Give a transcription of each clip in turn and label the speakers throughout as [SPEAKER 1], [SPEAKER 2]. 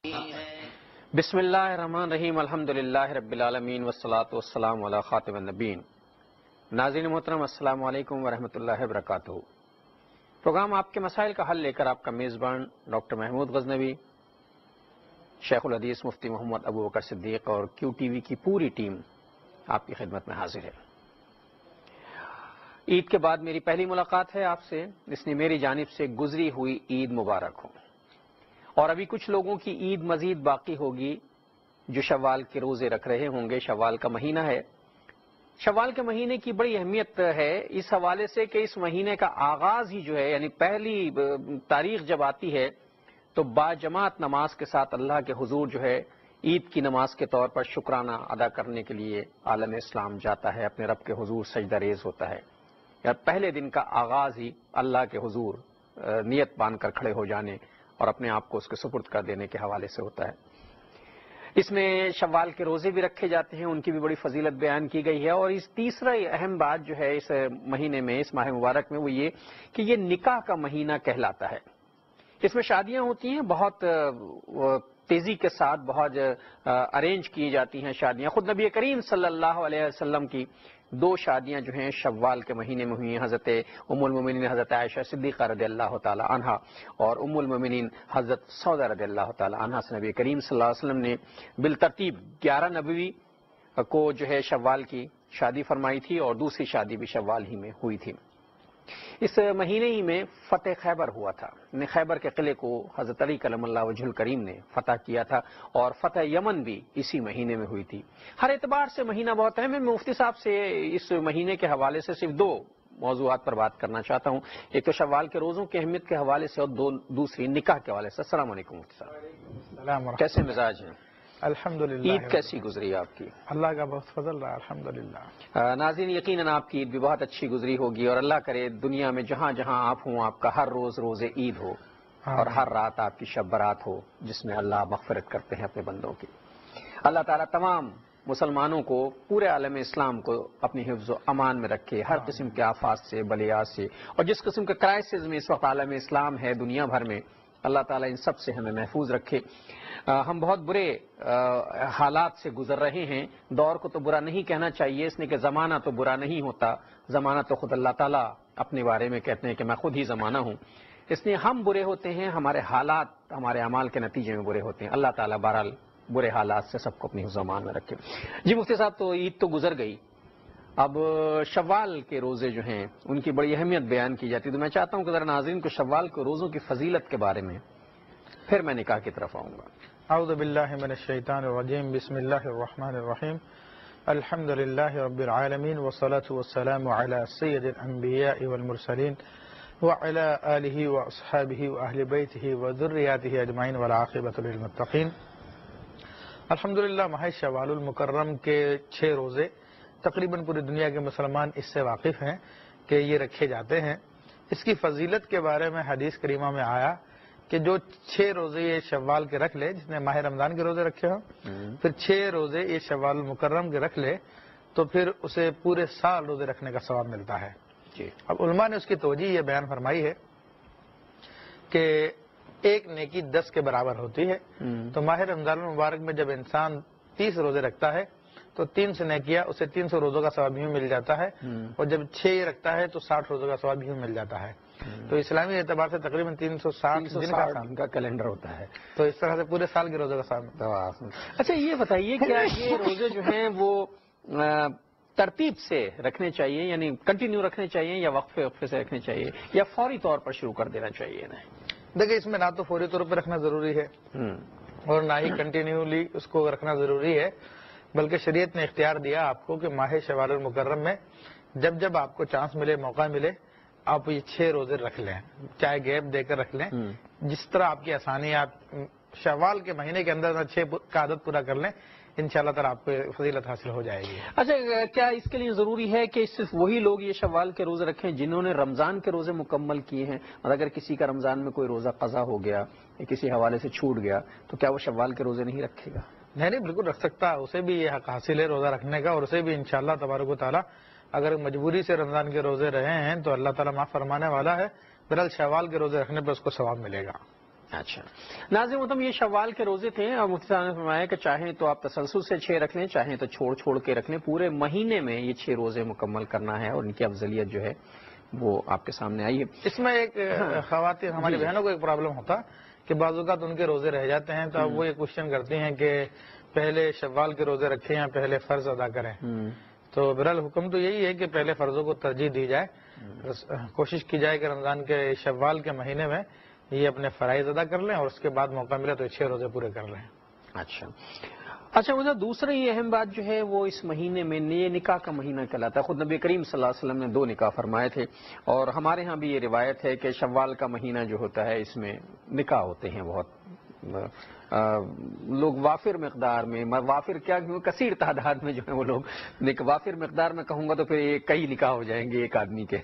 [SPEAKER 1] بسم اللہ الرحمن الرحیم الحمدللہ رب العالمین والصلاة والسلام علی خاتم النبیین۔ ناظرین محترم السلام علیکم ورحمۃ اللہ وبرکاتہ۔ پروگرام آپ کے مسائل کا حل لے کر آپ کا میزبان ڈاکٹر محمود غزنوی، شیخ الحدیث مفتی محمد ابو بکر صدیق اور کیو ٹی وی کی پوری ٹیم آپ کی خدمت میں حاضر ہے۔ عید کے بعد میری پہلی ملاقات ہے آپ سے، اس لیے میری جانب سے گزری ہوئی عید مبارک ہو۔ اور ابھی کچھ لوگوں کی عید مزید باقی ہوگی جو شوال کے روزے رکھ رہے ہوں گے۔ شوال کا مہینہ ہے، شوال کے مہینے کی بڑی اہمیت ہے اس حوالے سے کہ اس مہینے کا آغاز ہی جو ہے یعنی پہلی تاریخ جب آتی ہے تو باجماعت نماز کے ساتھ اللہ کے حضور جو ہے عید کی نماز کے طور پر شکرانہ ادا کرنے کے لیے عالم اسلام جاتا ہے، اپنے رب کے حضور سجدہ ریز ہوتا ہے۔ یا پہلے دن کا آغاز ہی اللہ کے حضور نیت باندھ کر کھڑے ہو جانے اور اپنے آپ کو اس کے سپرد کر دینے کے حوالے سے ہوتا ہے۔ اس میں شوال کے روزے بھی رکھے جاتے ہیں، ان کی بھی بڑی فضیلت بیان کی گئی ہے۔ اور اس تیسرا اہم بات جو ہے اس مہینے میں، اس ماہ مبارک میں، وہ یہ کہ یہ نکاح کا مہینہ کہلاتا ہے۔ اس میں شادیاں ہوتی ہیں، بہت تیزی کے ساتھ بہت ارینج کی جاتی ہیں شادیاں۔ خود نبی کریم صلی اللہ علیہ وسلم کی دو شادیاں جو ہیں شوال کے مہینے میں ہوئی ہیں، حضرت ام المومنین حضرت عائشہ صدیقہ رضی اللہ تعالی عنہا اور ام المومنین حضرت سودا رضی اللہ تعالی عنہا سے نبی کریم صلی اللہ علیہ وسلم نے بالترتیب 11 نبوی کو جو ہے شوال کی شادی فرمائی تھی اور دوسری شادی بھی شوال ہی میں ہوئی تھی۔ اس مہینے ہی میں فتح خیبر ہوا تھا، خیبر کے قلعے کو حضرت علی کلم اللہ وجہ الکریم نے فتح کیا تھا اور فتح یمن بھی اسی مہینے میں ہوئی تھی۔ ہر اعتبار سے مہینہ بہت اہم ہے۔ میں مفتی صاحب سے اس مہینے کے حوالے سے صرف دو موضوعات پر بات کرنا چاہتا ہوں، ایک تو شوال کے روزوں کی اہمیت کے حوالے سے اور دوسری نکاح کے حوالے سے۔ السلام علیکم مفتی صاحب، کیسے مزاج ہیں؟
[SPEAKER 2] الحمدللہ۔
[SPEAKER 1] عید کیسی گزری آپ کی؟
[SPEAKER 2] اللہ کا بہت فضل رہا الحمدللہ۔
[SPEAKER 1] ناظرین یقیناً آپ کی عید بھی بہت اچھی گزری ہوگی اور اللہ کرے دنیا میں جہاں جہاں آپ ہوں آپ کا ہر روز روز عید ہو اور ہر رات آپ کی شب برات ہو جس میں اللہ مغفرت کرتے ہیں اپنے بندوں کی۔ اللہ تعالیٰ تمام مسلمانوں کو، پورے عالم اسلام کو اپنی حفظ و امان میں رکھے، ہر قسم کے آفات سے، بلیات سے، اور جس قسم کے کرائسس میں اس وقت عالم اسلام ہے دنیا بھر میں، اللہ تعالیٰ ان سب سے ہمیں محفوظ رکھے۔ ہم بہت برے حالات سے گزر رہے ہیں۔ دور کو تو برا نہیں کہنا چاہیے، اس نے کہ زمانہ تو برا نہیں ہوتا، زمانہ تو خود اللہ تعالیٰ اپنے بارے میں کہتے ہیں کہ میں خود ہی زمانہ ہوں۔ اس لیے ہم برے ہوتے ہیں، ہمارے حالات ہمارے اعمال کے نتیجے میں برے ہوتے ہیں۔ اللہ تعالیٰ بہرحال برے حالات سے سب کو اپنی زمان میں رکھے۔ جی مفتی صاحب، تو عید تو گزر گئی، اب شوال کے روزے جو ہیں ان کی بڑی اہمیت بیان کی جاتی ہے، تو میں چاہتا ہوں کہ ذرا ناظرین کو شوال کے روزوں کی فضیلت کے بارے میں، پھر میں نکاح کی طرف آؤں گا۔
[SPEAKER 2] اعوذ باللہ من الشیطان الرجیم، بسم اللہ الرحمن الرحیم، الحمدللہ رب العالمین والصلاة والسلام علی سید الانبیاء والمرسلین وعلی آلہ واصحابہ واہل بیتہ وذریاتہ اجمعین والعاقبۃ للمتقین۔ الحمدللہ ماہ شوال المکرم کے 6 روزے تقریباً پوری دنیا کے مسلمان اس سے واقف ہیں کہ یہ رکھے جاتے ہیں۔ اس کی فضیلت کے بارے میں حدیث کریمہ میں آیا کہ جو 6 روزے یہ شوال کے رکھ لے، جس نے ماہ رمضان کے روزے رکھے ہوں، پھر 6 روزے یہ شوال المکرم کے رکھ لے تو پھر اسے پورے سال روزے رکھنے کا ثواب ملتا ہے۔ اب علماء نے اس کی توجہ یہ بیان فرمائی ہے کہ ایک نیکی 10 کے برابر ہوتی ہے۔ تو ماہ رمضان المبارک میں جب انسان 30 روزے رکھتا ہے تو 3 سے نیکیاں اسے 300 روزوں کا ثواب بھی مل جاتا ہے، اور جب 6 رکھتا ہے تو 60 روزوں کا ثواب بھی مل جاتا ہے۔ تو اسلامی اعتبار سے تقریباً 360 دن
[SPEAKER 1] کا کیلنڈر ہوتا ہے،
[SPEAKER 2] تو اس طرح سے پورے سال کے روزوں کا ثواب۔
[SPEAKER 1] اچھا یہ بتائیے کیا یہ روزے جو ہیں وہ ترتیب سے رکھنے چاہیے، یعنی کنٹینیو رکھنے چاہیے، یا وقفے وقفے سے رکھنے چاہیے، یا فوری طور پر شروع کر دینا چاہیے؟
[SPEAKER 2] دیکھیں، اس میں نہ تو فوری طور پر رکھنا ضروری ہے اور نہ ہی کنٹینیولی اس کو رکھنا ضروری ہے، بلکہ شریعت نے اختیار دیا آپ کو کہ ماہ شوال المکرم میں جب جب آپ کو چانس ملے، موقع ملے، آپ یہ 6 روزے رکھ لیں، چاہے گیپ دے کر رکھ لیں، جس طرح آپ کی آسانی، آپ شوال کے مہینے کے اندر 6 کا عدد پورا کر لیں، انشاءاللہ تعالیٰ آپ کو فضیلت حاصل ہو جائے گی۔
[SPEAKER 1] اچھا، کیا اس کے لیے ضروری ہے کہ صرف وہی لوگ یہ شوال کے روزے رکھیں جنہوں نے رمضان کے روزے مکمل کیے ہیں، اور اگر کسی کا رمضان میں کوئی روزہ قضا ہو گیا یا کسی حوالے سے چھوٹ گیا تو کیا وہ شوال کے روزے نہیں رکھے گا؟
[SPEAKER 2] نہیں، بالکل رکھ سکتا ہے، اسے بھی یہ حق حاصل ہے روزہ رکھنے کا، اور اسے بھی انشاءاللہ تبارک و تعالیٰ اگر مجبوری سے رمضان کے روزے رہے ہیں تو اللہ تعالیٰ معاف فرمانے والا ہے، بہرحال شوال کے روزے رکھنے پہ اس کو ثواب ملے گا۔
[SPEAKER 1] اچھا ناظرین محترم، یہ شوال کے روزے تھے اور مفتی صاحب نے فرمایا کہ چاہیں تو آپ تسلسل سے 6 رکھ لیں، چاہیں تو چھوڑ چھوڑ کے رکھ لیں، پورے مہینے میں یہ 6 روزے مکمل کرنا ہے اور ان کی افضلیت جو ہے وہ آپ کے سامنے آئی ہے۔
[SPEAKER 2] اس میں ایک خواتین ہماری بہنوں کو ایک پرابلم ہوتا کہ بعض اوقات ان کے روزے رہ جاتے ہیں، تو اب وہ یہ کوشچن کرتی ہیں کہ پہلے شوال کے روزے رکھیں یا پہلے فرض ادا کریں۔ تو بہرحال حکم تو یہی ہے کہ پہلے فرضوں کو ترجیح دی جائے، کوشش کی جائے کہ رمضان کے شوال کے مہینے میں یہ اپنے فرائض ادا کر لیں اور اس کے بعد موقع ملے تو 6 روزے پورے کر لیں۔
[SPEAKER 1] اچھا مجھے دوسری یہ اہم بات جو ہے وہ اس مہینے میں یہ نکاح کا مہینہ کہلاتا ہے۔ خود نبی کریم صلی اللہ علیہ وسلم نے 2 نکاح فرمائے تھے اور ہمارے ہاں بھی یہ روایت ہے کہ شوال کا مہینہ جو ہوتا ہے اس میں نکاح ہوتے ہیں بہت لوگ وافر مقدار میں، وافر کیا کثیر تعداد میں جو ہے وہ لوگ، وافر مقدار میں کہوں گا تو پھر یہ کئی نکاح ہو جائیں گے ایک آدمی کے،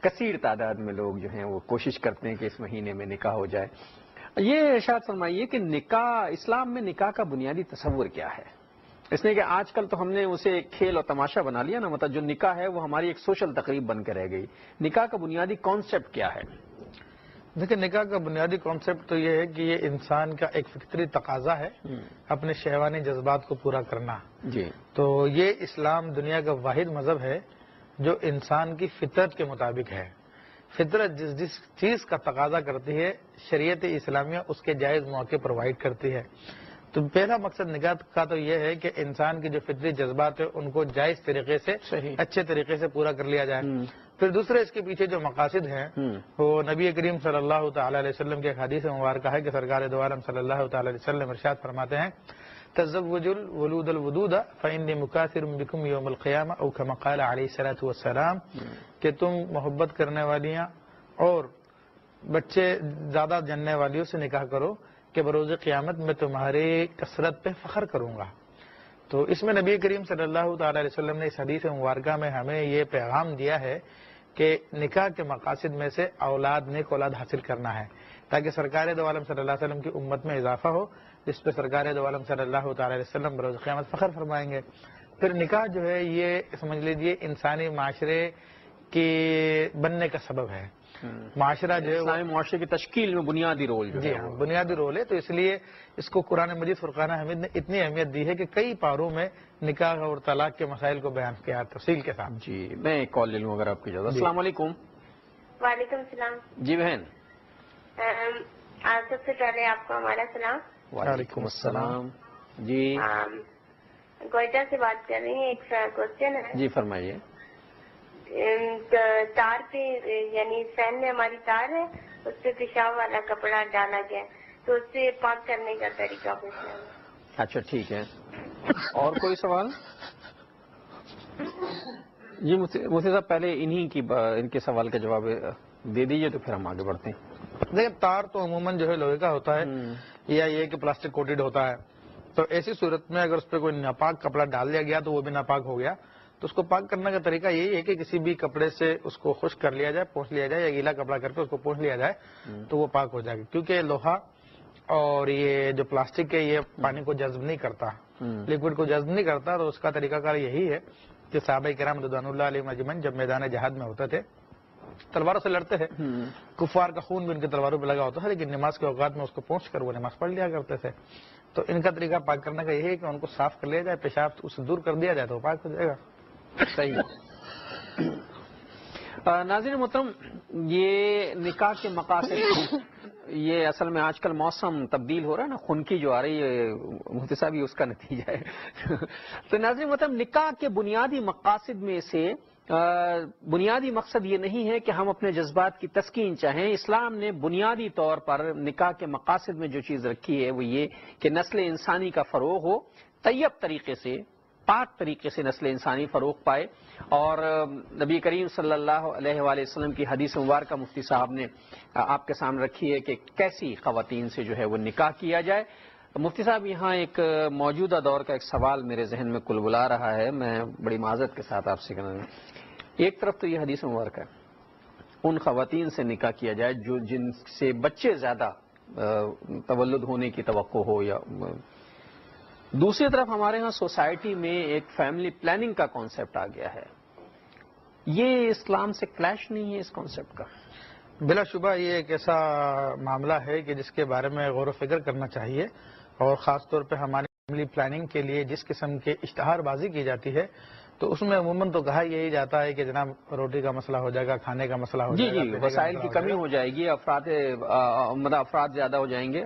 [SPEAKER 1] کثیر تعداد میں لوگ جو ہیں وہ کوشش کرتے ہیں کہ اس مہینے میں نکاح ہو جائے۔ یہ ارشاد فرمائیے کہ نکاح، اسلام میں نکاح کا بنیادی تصور کیا ہے؟ اس لیے کہ آج کل تو ہم نے اسے ایک کھیل اور تماشا بنا لیا نا، مطلب جو نکاح ہے وہ ہماری ایک سوشل تقریب بن کے رہ گئی۔ نکاح کا بنیادی کانسیپٹ کیا ہے؟
[SPEAKER 2] دیکھیں، نکاح کا بنیادی کانسیپٹ تو یہ ہے کہ یہ انسان کا ایک فطری تقاضا ہے اپنے شہوانی جذبات کو پورا کرنا۔
[SPEAKER 1] جی،
[SPEAKER 2] تو یہ اسلام دنیا کا واحد مذہب ہے جو انسان کی فطرت کے مطابق ہے۔ فطرت جس چیز کا تقاضا کرتی ہے، شریعت اسلامیہ اس کے جائز موقع پرووائڈ کرتی ہے۔ تو پہلا مقصد نکاح کا تو یہ ہے کہ انسان کے جو فطری جذبات ہیں ان کو جائز طریقے سے، اچھے طریقے سے پورا کر لیا جائے۔ پھر دوسرے اس کے پیچھے جو مقاصد ہیں وہ نبی کریم صلی اللہ تعالی علیہ وسلم کے ایک حدیث مبارکہ ہے کہ سرکار دو عالم صلی اللہ تعالی علیہ وسلم ارشاد فرماتے ہیں، تزوجوا الولود الودود فإني مكاثر بكم يوم القيامة او كما قال علیہ الصلوۃ والسلام، کہ تم محبت کرنے والیاں اور بچے زیادہ جننے والیوں سے نکاح کرو کہ بروز قیامت میں تمہاری کثرت پہ فخر کروں گا۔ تو اس میں نبی کریم صلی اللہ تعالی علیہ وسلم نے اس حدیث مبارکہ میں ہمیں یہ پیغام دیا ہے کہ نکاح کے مقاصد میں سے نیک اولاد حاصل کرنا ہے، تاکہ سرکار دو عالم صلی اللہ علیہ وسلم کی امت میں اضافہ ہو، جس پہ سرکار دو عالم صلی اللہ تعالی علیہ وسلم بروز قیامت فخر فرمائیں گے۔ پھر نکاح جو ہے یہ سمجھ لیجئے انسانی معاشرے کی بننے کا سبب ہے۔ معاشرہ جو ہے
[SPEAKER 1] اسلامی معاشرے کی تشکیل میں بنیادی رول جو ہے،
[SPEAKER 2] بنیادی رول ہے۔ تو اس لیے اس کو قرآن مجید فرقان حمید نے اتنی اہمیت دی ہے کہ کئی پاروں میں نکاح اور طلاق کے مسائل کو بیان کیا تفصیل کے ساتھ۔
[SPEAKER 1] جی میں ایک کال لے لوں اگر آپ کی اجازت۔ السلام علیکم۔
[SPEAKER 3] وعلیکم السلام
[SPEAKER 1] جی بہن،
[SPEAKER 3] سب سے پہلے آپ کو ہمارا سلام۔
[SPEAKER 1] وعلیکم السلام۔ جی
[SPEAKER 3] کوئٹہ سے بات کر رہی ہیں، ایک کوشچن ہے۔
[SPEAKER 1] جی فرمائیے۔
[SPEAKER 3] تار پہ یعنی فین میں ہماری تار ہے، اس پہ پیشاب والا کپڑا ڈالا گیا، تو اس سے پاک کرنے کا طریقہ پوچھنا ہے۔
[SPEAKER 1] اچھا ٹھیک ہے، اور کوئی سوال؟ جی مفتی صاحب پہلے ان کے سوال کا جواب دے دیجیے تو پھر ہم آگے بڑھتے ہیں۔
[SPEAKER 2] دیکھیں، تار تو عموماً جو ہے لوہے کا ہوتا ہے یا یہ کہ پلاسٹک کوٹڈ ہوتا ہے، تو ایسی صورت میں اگر اس پہ کوئی ناپاک کپڑا ڈال دیا گیا تو وہ بھی ناپاک ہو گیا۔ تو اس کو پاک کرنے کا طریقہ یہی ہے کہ کسی بھی کپڑے سے اس کو خشک کر لیا جائے، پوچھ لیا جائے، یا گیلا کپڑا کر کے اس کو پوچھ لیا جائے تو وہ پاک ہو جائے گا، کیونکہ لوہا اور یہ جو پلاسٹک ہے یہ پانی کو جذب نہیں کرتا، لیکوڈ کو جذب نہیں کرتا۔ تو اس کا طریقہ کار یہی ہے کہ صحابہ کرام رضوان اللہ علیہم اجمعین جب میدان جہاد میں ہوتے تھے تلواروں سے لڑتے تھے، کفار کا خون بھی ان کے تلواروں پہ لگا ہوتا تھا، لیکن نماز کے اوقات میں اس کو پہنچ کر وہ نماز پڑھ لیا کرتے تھے۔ تو ان کا طریقہ پاک کرنے کا یہی ہے کہ ان کو صاف کر لیا جائے، پیشاب اسے دور کر دیا جائے تو وہ پاک ہو جائے گا۔
[SPEAKER 1] صحیح۔ ناظرین محترم، یہ نکاح کے مقاصد، یہ اصل میں آج کل موسم تبدیل ہو رہا ہے نا، خنکی جو آ رہی ہے مفتی صاحب یہ اس کا نتیجہ ہے۔ تو ناظرین محترم، نکاح کے بنیادی مقاصد میں سے بنیادی مقصد یہ نہیں ہے کہ ہم اپنے جذبات کی تسکین چاہیں۔ اسلام نے بنیادی طور پر نکاح کے مقاصد میں جو چیز رکھی ہے وہ یہ کہ نسل انسانی کا فروغ ہو، طیب طریقے سے، پاک طریقے سے نسل انسانی فروغ پائے۔ اور نبی کریم صلی اللہ علیہ وآلہ وسلم کی حدیث مبارکہ مفتی صاحب نے آپ کے سامنے رکھی ہے کہ کیسی خواتین سے جو ہے وہ نکاح کیا جائے۔ مفتی صاحب، یہاں ایک موجودہ دور کا ایک سوال میرے ذہن میں کلبلا رہا ہے، میں بڑی معذرت کے ساتھ آپ سے کہنا، ایک طرف تو یہ حدیث مبارکہ ہے ان خواتین سے نکاح کیا جائے جن سے بچے زیادہ تولد ہونے کی توقع ہو، یا دوسری طرف ہمارے ہاں سوسائٹی میں ایک فیملی پلاننگ کا کانسیپٹ آ گیا ہے۔ یہ اسلام سے کلیش نہیں ہے اس کانسیپٹ کا؟
[SPEAKER 2] بلا شبہ یہ ایک ایسا معاملہ ہے کہ جس کے بارے میں غور و فکر کرنا چاہیے، اور خاص طور پہ ہماری فیملی پلاننگ کے لیے جس قسم کے اشتہار بازی کی جاتی ہے تو اس میں عموماً تو کہا یہی جاتا ہے کہ جناب روٹی کا مسئلہ ہو جائے گا، کھانے کا مسئلہ ہو جائے گا،
[SPEAKER 1] جی وسائل کی کمی ہو جائے گی، افراد زیادہ ہو جائیں گے،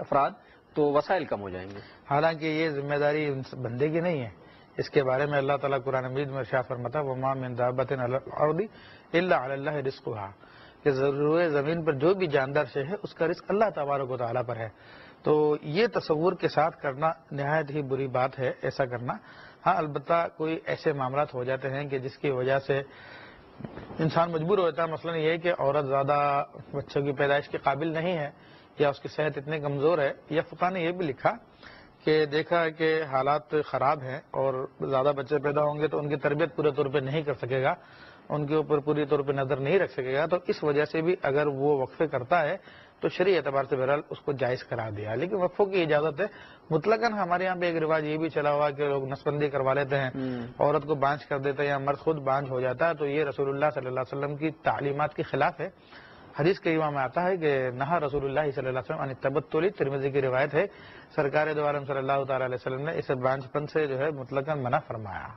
[SPEAKER 1] تو وسائل کم ہو جائیں گے۔
[SPEAKER 2] حالانکہ یہ ذمہ داری بندے کی نہیں ہے، اس کے بارے میں اللہ تعالیٰ قرآن مجید میں ارشاد فرماتا ہے وَمَا مِن دَابَّةٍ عَلَى الْأَرْضِ إِلَّا عَلَى اللَّهِ رِزْقُهَا، کہ ضرور زمین پر جو بھی جاندار شے ہے اس کا رزق اللہ تبارک و تعالیٰ پر ہے۔ تو یہ تصور کے ساتھ کرنا نہایت ہی بری بات ہے، ایسا کرنا۔ ہاں البتہ کوئی ایسے معاملات ہو جاتے ہیں کہ جس کی وجہ سے انسان مجبور ہوتا ہے، مثلا یہ کہ عورت زیادہ بچوں کی پیدائش کے قابل نہیں ہے یا اس کی صحت اتنی کمزور ہے، یا فقہ نے یہ بھی لکھا کہ دیکھا کہ حالات خراب ہیں اور زیادہ بچے پیدا ہوں گے تو ان کی تربیت پورے طور پہ نہیں کر سکے گا، ان کے اوپر پوری طور پہ نظر نہیں رکھ سکے گا، تو اس وجہ سے بھی اگر وہ وقفے کرتا ہے تو شرعی اعتبار سے بہرحال اس کو جائز قرار دیا۔ لیکن وقفوں کی اجازت ہے مطلقاً۔ ہمارے یہاں پہ ایک رواج یہ بھی چلا ہوا کہ لوگ نسبندی کروا لیتے ہیں، عورت کو بانجھ کر دیتے ہیں یا مرد خود بانجھ ہو جاتا ہے، تو یہ رسول اللہ صلی اللہ علیہ وسلم کی تعلیمات کے خلاف ہے۔ حدیث کریمہ میں آتا ہے کہ نہا رسول اللہ صلی اللہ علیہ وسلم عن التبتل، ترمذی کی روایت ہے، سرکار دو عالم صلی اللہ تعالی علیہ وسلم نے اسے بانجھ پن سے جو ہے مطلقاً منع فرمایا۔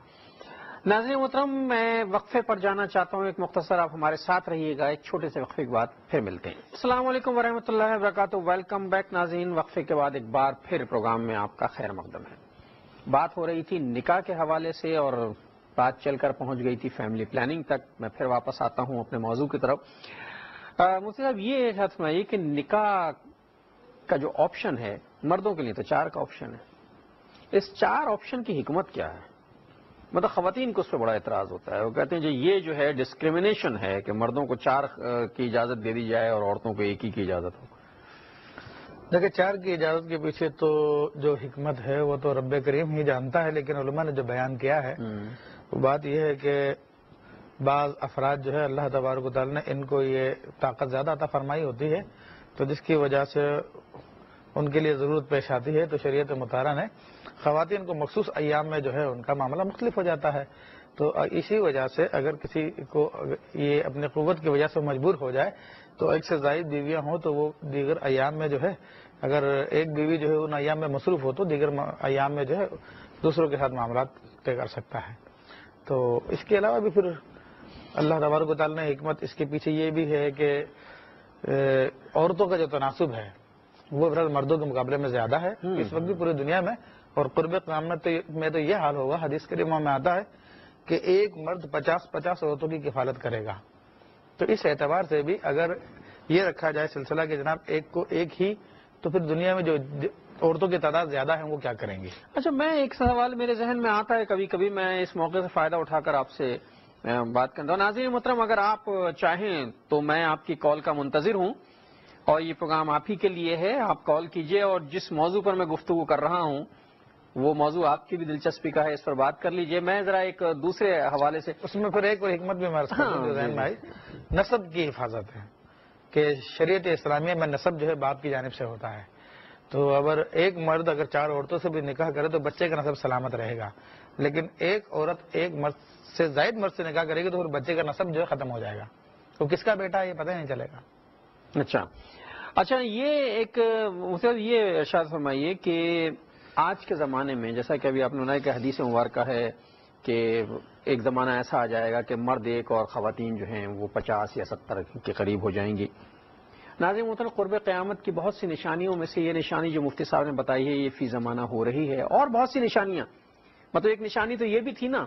[SPEAKER 1] ناظرین محترم، میں وقفے پر جانا چاہتا ہوں، ایک مختصر، آپ ہمارے ساتھ رہیے گا، ایک چھوٹے سے وقفے کے بعد پھر ملتے ہیں۔ السلام علیکم ورحمۃ اللہ وبرکاتہ، ویلکم بیک ناظرین۔ وقفے کے بعد ایک بار پھر پروگرام میں آپ کا خیر مقدم ہے۔ بات ہو رہی تھی نکاح کے حوالے سے اور بات چل کر پہنچ گئی تھی فیملی پلاننگ تک۔ میں پھر واپس آتا ہوں اپنے موضوع کی طرف۔ مفتی صاحب یہ ارشاد فرمائیے کہ نکاح کا جو آپشن ہے مردوں کے لیے تو 4 کا آپشن ہے، اس 4 آپشن کی حکمت کیا ہے؟ مطلب خواتین کو اس پہ بڑا اعتراض ہوتا ہے، وہ کہتے ہیں جی یہ جو ہے ڈسکریمنیشن ہے کہ مردوں کو 4 کی اجازت دے دی جائے اور عورتوں کو 1 ہی کی اجازت ہو۔
[SPEAKER 2] دیکھیں 4 کی اجازت کے پیچھے تو جو حکمت ہے وہ تو رب کریم ہی جانتا ہے، لیکن علماء نے جو بیان کیا ہے وہ بات یہ ہے کہ بعض افراد جو ہے اللہ تبارک و تعالیٰ نے ان کو یہ طاقت زیادہ عطا فرمائی ہوتی ہے، تو جس کی وجہ سے ان کے لیے ضرورت پیش آتی ہے، تو شریعت مطہرہ نے خواتین کو مخصوص ایام میں جو ہے ان کا معاملہ مختلف ہو جاتا ہے۔ تو اسی وجہ سے اگر کسی کو یہ اپنی قوت کی وجہ سے مجبور ہو جائے تو 1 سے زائد بیویاں ہوں تو وہ دیگر ایام میں جو ہے، اگر ایک بیوی جو ہے ان ایام میں مصروف ہو تو دیگر ایام میں جو ہے دوسروں کے ساتھ معاملات طے کر سکتا ہے۔ تو اس کے علاوہ بھی پھر اللہ تبارک و تعالیٰ نے حکمت اس کے پیچھے یہ بھی ہے کہ عورتوں کا جو تناسب ہے وہ مردوں کے مقابلے میں زیادہ ہے اس وقت بھی پوری دنیا میں، اور قرب قیامت میں تو یہ حال ہوگا، حدیث کریمہ میں آتا ہے کہ ایک مرد 50 عورتوں کی کفالت کرے گا۔ تو اس اعتبار سے بھی اگر یہ رکھا جائے سلسلہ کہ جناب ایک کو ایک ہی، تو پھر دنیا میں جو عورتوں کی تعداد زیادہ ہیں وہ کیا کریں گے؟
[SPEAKER 1] اچھا، میں ایک سوال میرے ذہن میں آتا ہے کبھی کبھی، میں اس موقع سے فائدہ اٹھا کر آپ سے بات کرتا ہوں۔ ناظرین محترم، اگر آپ چاہیں تو میں آپ کی کال کا منتظر ہوں اور یہ پروگرام آپ ہی کے لیے ہے، آپ کال کیجئے اور جس موضوع پر میں گفتگو کر رہا ہوں وہ موضوع آپ کی بھی دلچسپی کا ہے، اس پر بات کر لیجئے۔ میں ذرا ایک دوسرے حوالے سے
[SPEAKER 2] اس میں پھر ایک اور حکمت بھی ہمارے ذہن میں آئی، نسب کی حفاظت ہے کہ شریعت اسلامیہ میں نسب جو ہے باپ کی جانب سے ہوتا ہے، تو اگر ایک مرد اگر 4 عورتوں سے بھی نکاح کرے تو بچے کا نسب سلامت رہے گا، لیکن ایک عورت ایک مرد سے زائد مرد سے نکاح کرے گی تو پھر بچے کا نسب جو ہے ختم ہو جائے گا، تو کس کا بیٹا ہے یہ پتہ نہیں چلے گا۔
[SPEAKER 1] اچھا، یہ ایک یہ ارشاد فرمائیے کہ آج کے زمانے میں جیسا کہ ابھی آپ نے بتایا کہ حدیث مبارکہ ہے کہ ایک زمانہ ایسا آ جائے گا کہ مرد ایک اور خواتین جو ہیں وہ 50 یا 70 کے قریب ہو جائیں گی۔ ناظرین محترم، قرب قیامت کی بہت سی نشانیوں میں سے یہ نشانی جو مفتی صاحب نے بتائی ہے یہ فی زمانہ ہو رہی ہے، اور بہت سی نشانیاں، مطلب ایک نشانی تو یہ بھی تھی نا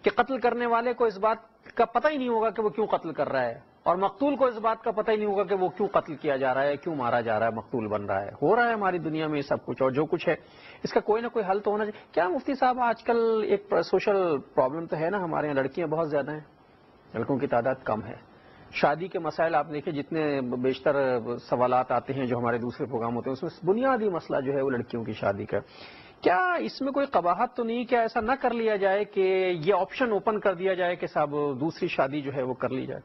[SPEAKER 1] کہ قتل کرنے والے کو اس بات کا پتہ ہی نہیں ہوگا کہ وہ کیوں قتل کر رہا ہے، اور مقتول کو اس بات کا پتہ ہی نہیں ہوگا کہ وہ کیوں قتل کیا جا رہا ہے، کیوں مارا جا رہا ہے، مقتول بن رہا ہے۔ ہو رہا ہے ہماری دنیا میں سب کچھ، اور جو کچھ ہے اس کا کوئی نہ کوئی حل تو ہونا چاہیے۔ کیا مفتی صاحب آج کل ایک سوشل پرابلم تو ہے نا، ہمارے یہاں لڑکیاں بہت زیادہ ہیں، لڑکوں کی تعداد کم ہے۔ شادی کے مسائل آپ دیکھیں، جتنے بیشتر سوالات آتے ہیں جو ہمارے دوسرے پروگرام ہوتے ہیں اس میں بنیادی مسئلہ جو ہے وہ لڑکیوں کی شادی کا۔ کیا اس میں کوئی قباحت تو نہیں، کیا ایسا نہ کر لیا جائے کہ یہ آپشن اوپن کر دیا جائے کہ صاحب دوسری شادی جو ہے وہ کر لی جائے؟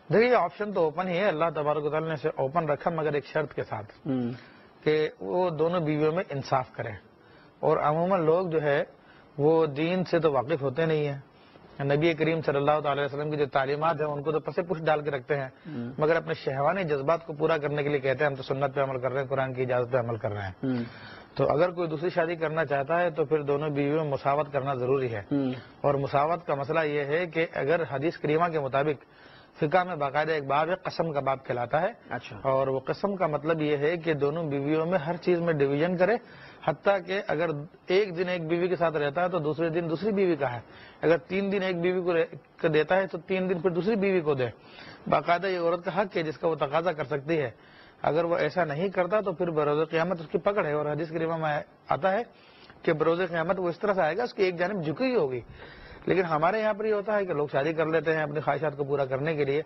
[SPEAKER 2] دیکھیے یہ آپشن تو اوپن ہی ہے، اللہ تبارک و تعالیٰ نے اسے اوپن رکھا مگر ایک شرط کے ساتھ کہ وہ دونوں بیویوں میں انصاف کریں، اور عموماً لوگ جو ہے وہ دین سے تو واقف ہوتے نہیں ہیں، نبی کریم صلی اللہ تعالی وسلم کی جو تعلیمات ہیں ان کو تو پسے پوچھ ڈال کے رکھتے ہیں، مگر اپنے شہوانی جذبات کو پورا کرنے کے لیے کہتے ہیں ہم تو سنت پہ عمل کر رہے ہیں، قرآن کی اجازت پہ عمل کر رہے ہیں۔ تو اگر کوئی دوسری شادی کرنا چاہتا ہے تو پھر دونوں بیویوں میں مساوات کرنا ضروری ہے، اور مساوات کا مسئلہ یہ ہے کہ اگر حدیث کریمہ کے مطابق فقہ میں باقاعدہ ایک باب ہے، قسم کا باب کہلاتا ہے، اور وہ قسم کا مطلب یہ ہے کہ دونوں بیویوں میں ہر چیز میں ڈویژن کرے، حتیٰ کہ اگر ایک دن ایک بیوی کے ساتھ رہتا ہے تو دوسرے دن دوسری بیوی کا ہے، اگر 3 دن ایک بیوی کو دیتا ہے تو 3 دن پھر دوسری بیوی کو دے۔ باقاعدہ یہ عورت کا حق ہے جس کا وہ تقاضا کر سکتی ہے، اگر وہ ایسا نہیں کرتا تو پھر بروز قیامت اس کی پکڑ ہے، اور حدیث کریمہ میں آتا ہے کہ بروز قیامت وہ اس طرح سے آئے گا اس کی ایک جانب جھکی ہوئی ہوگی۔ لیکن ہمارے یہاں پر یہ ہوتا ہے کہ لوگ شادی کر لیتے ہیں اپنی خواہشات کو پورا کرنے کے لیے،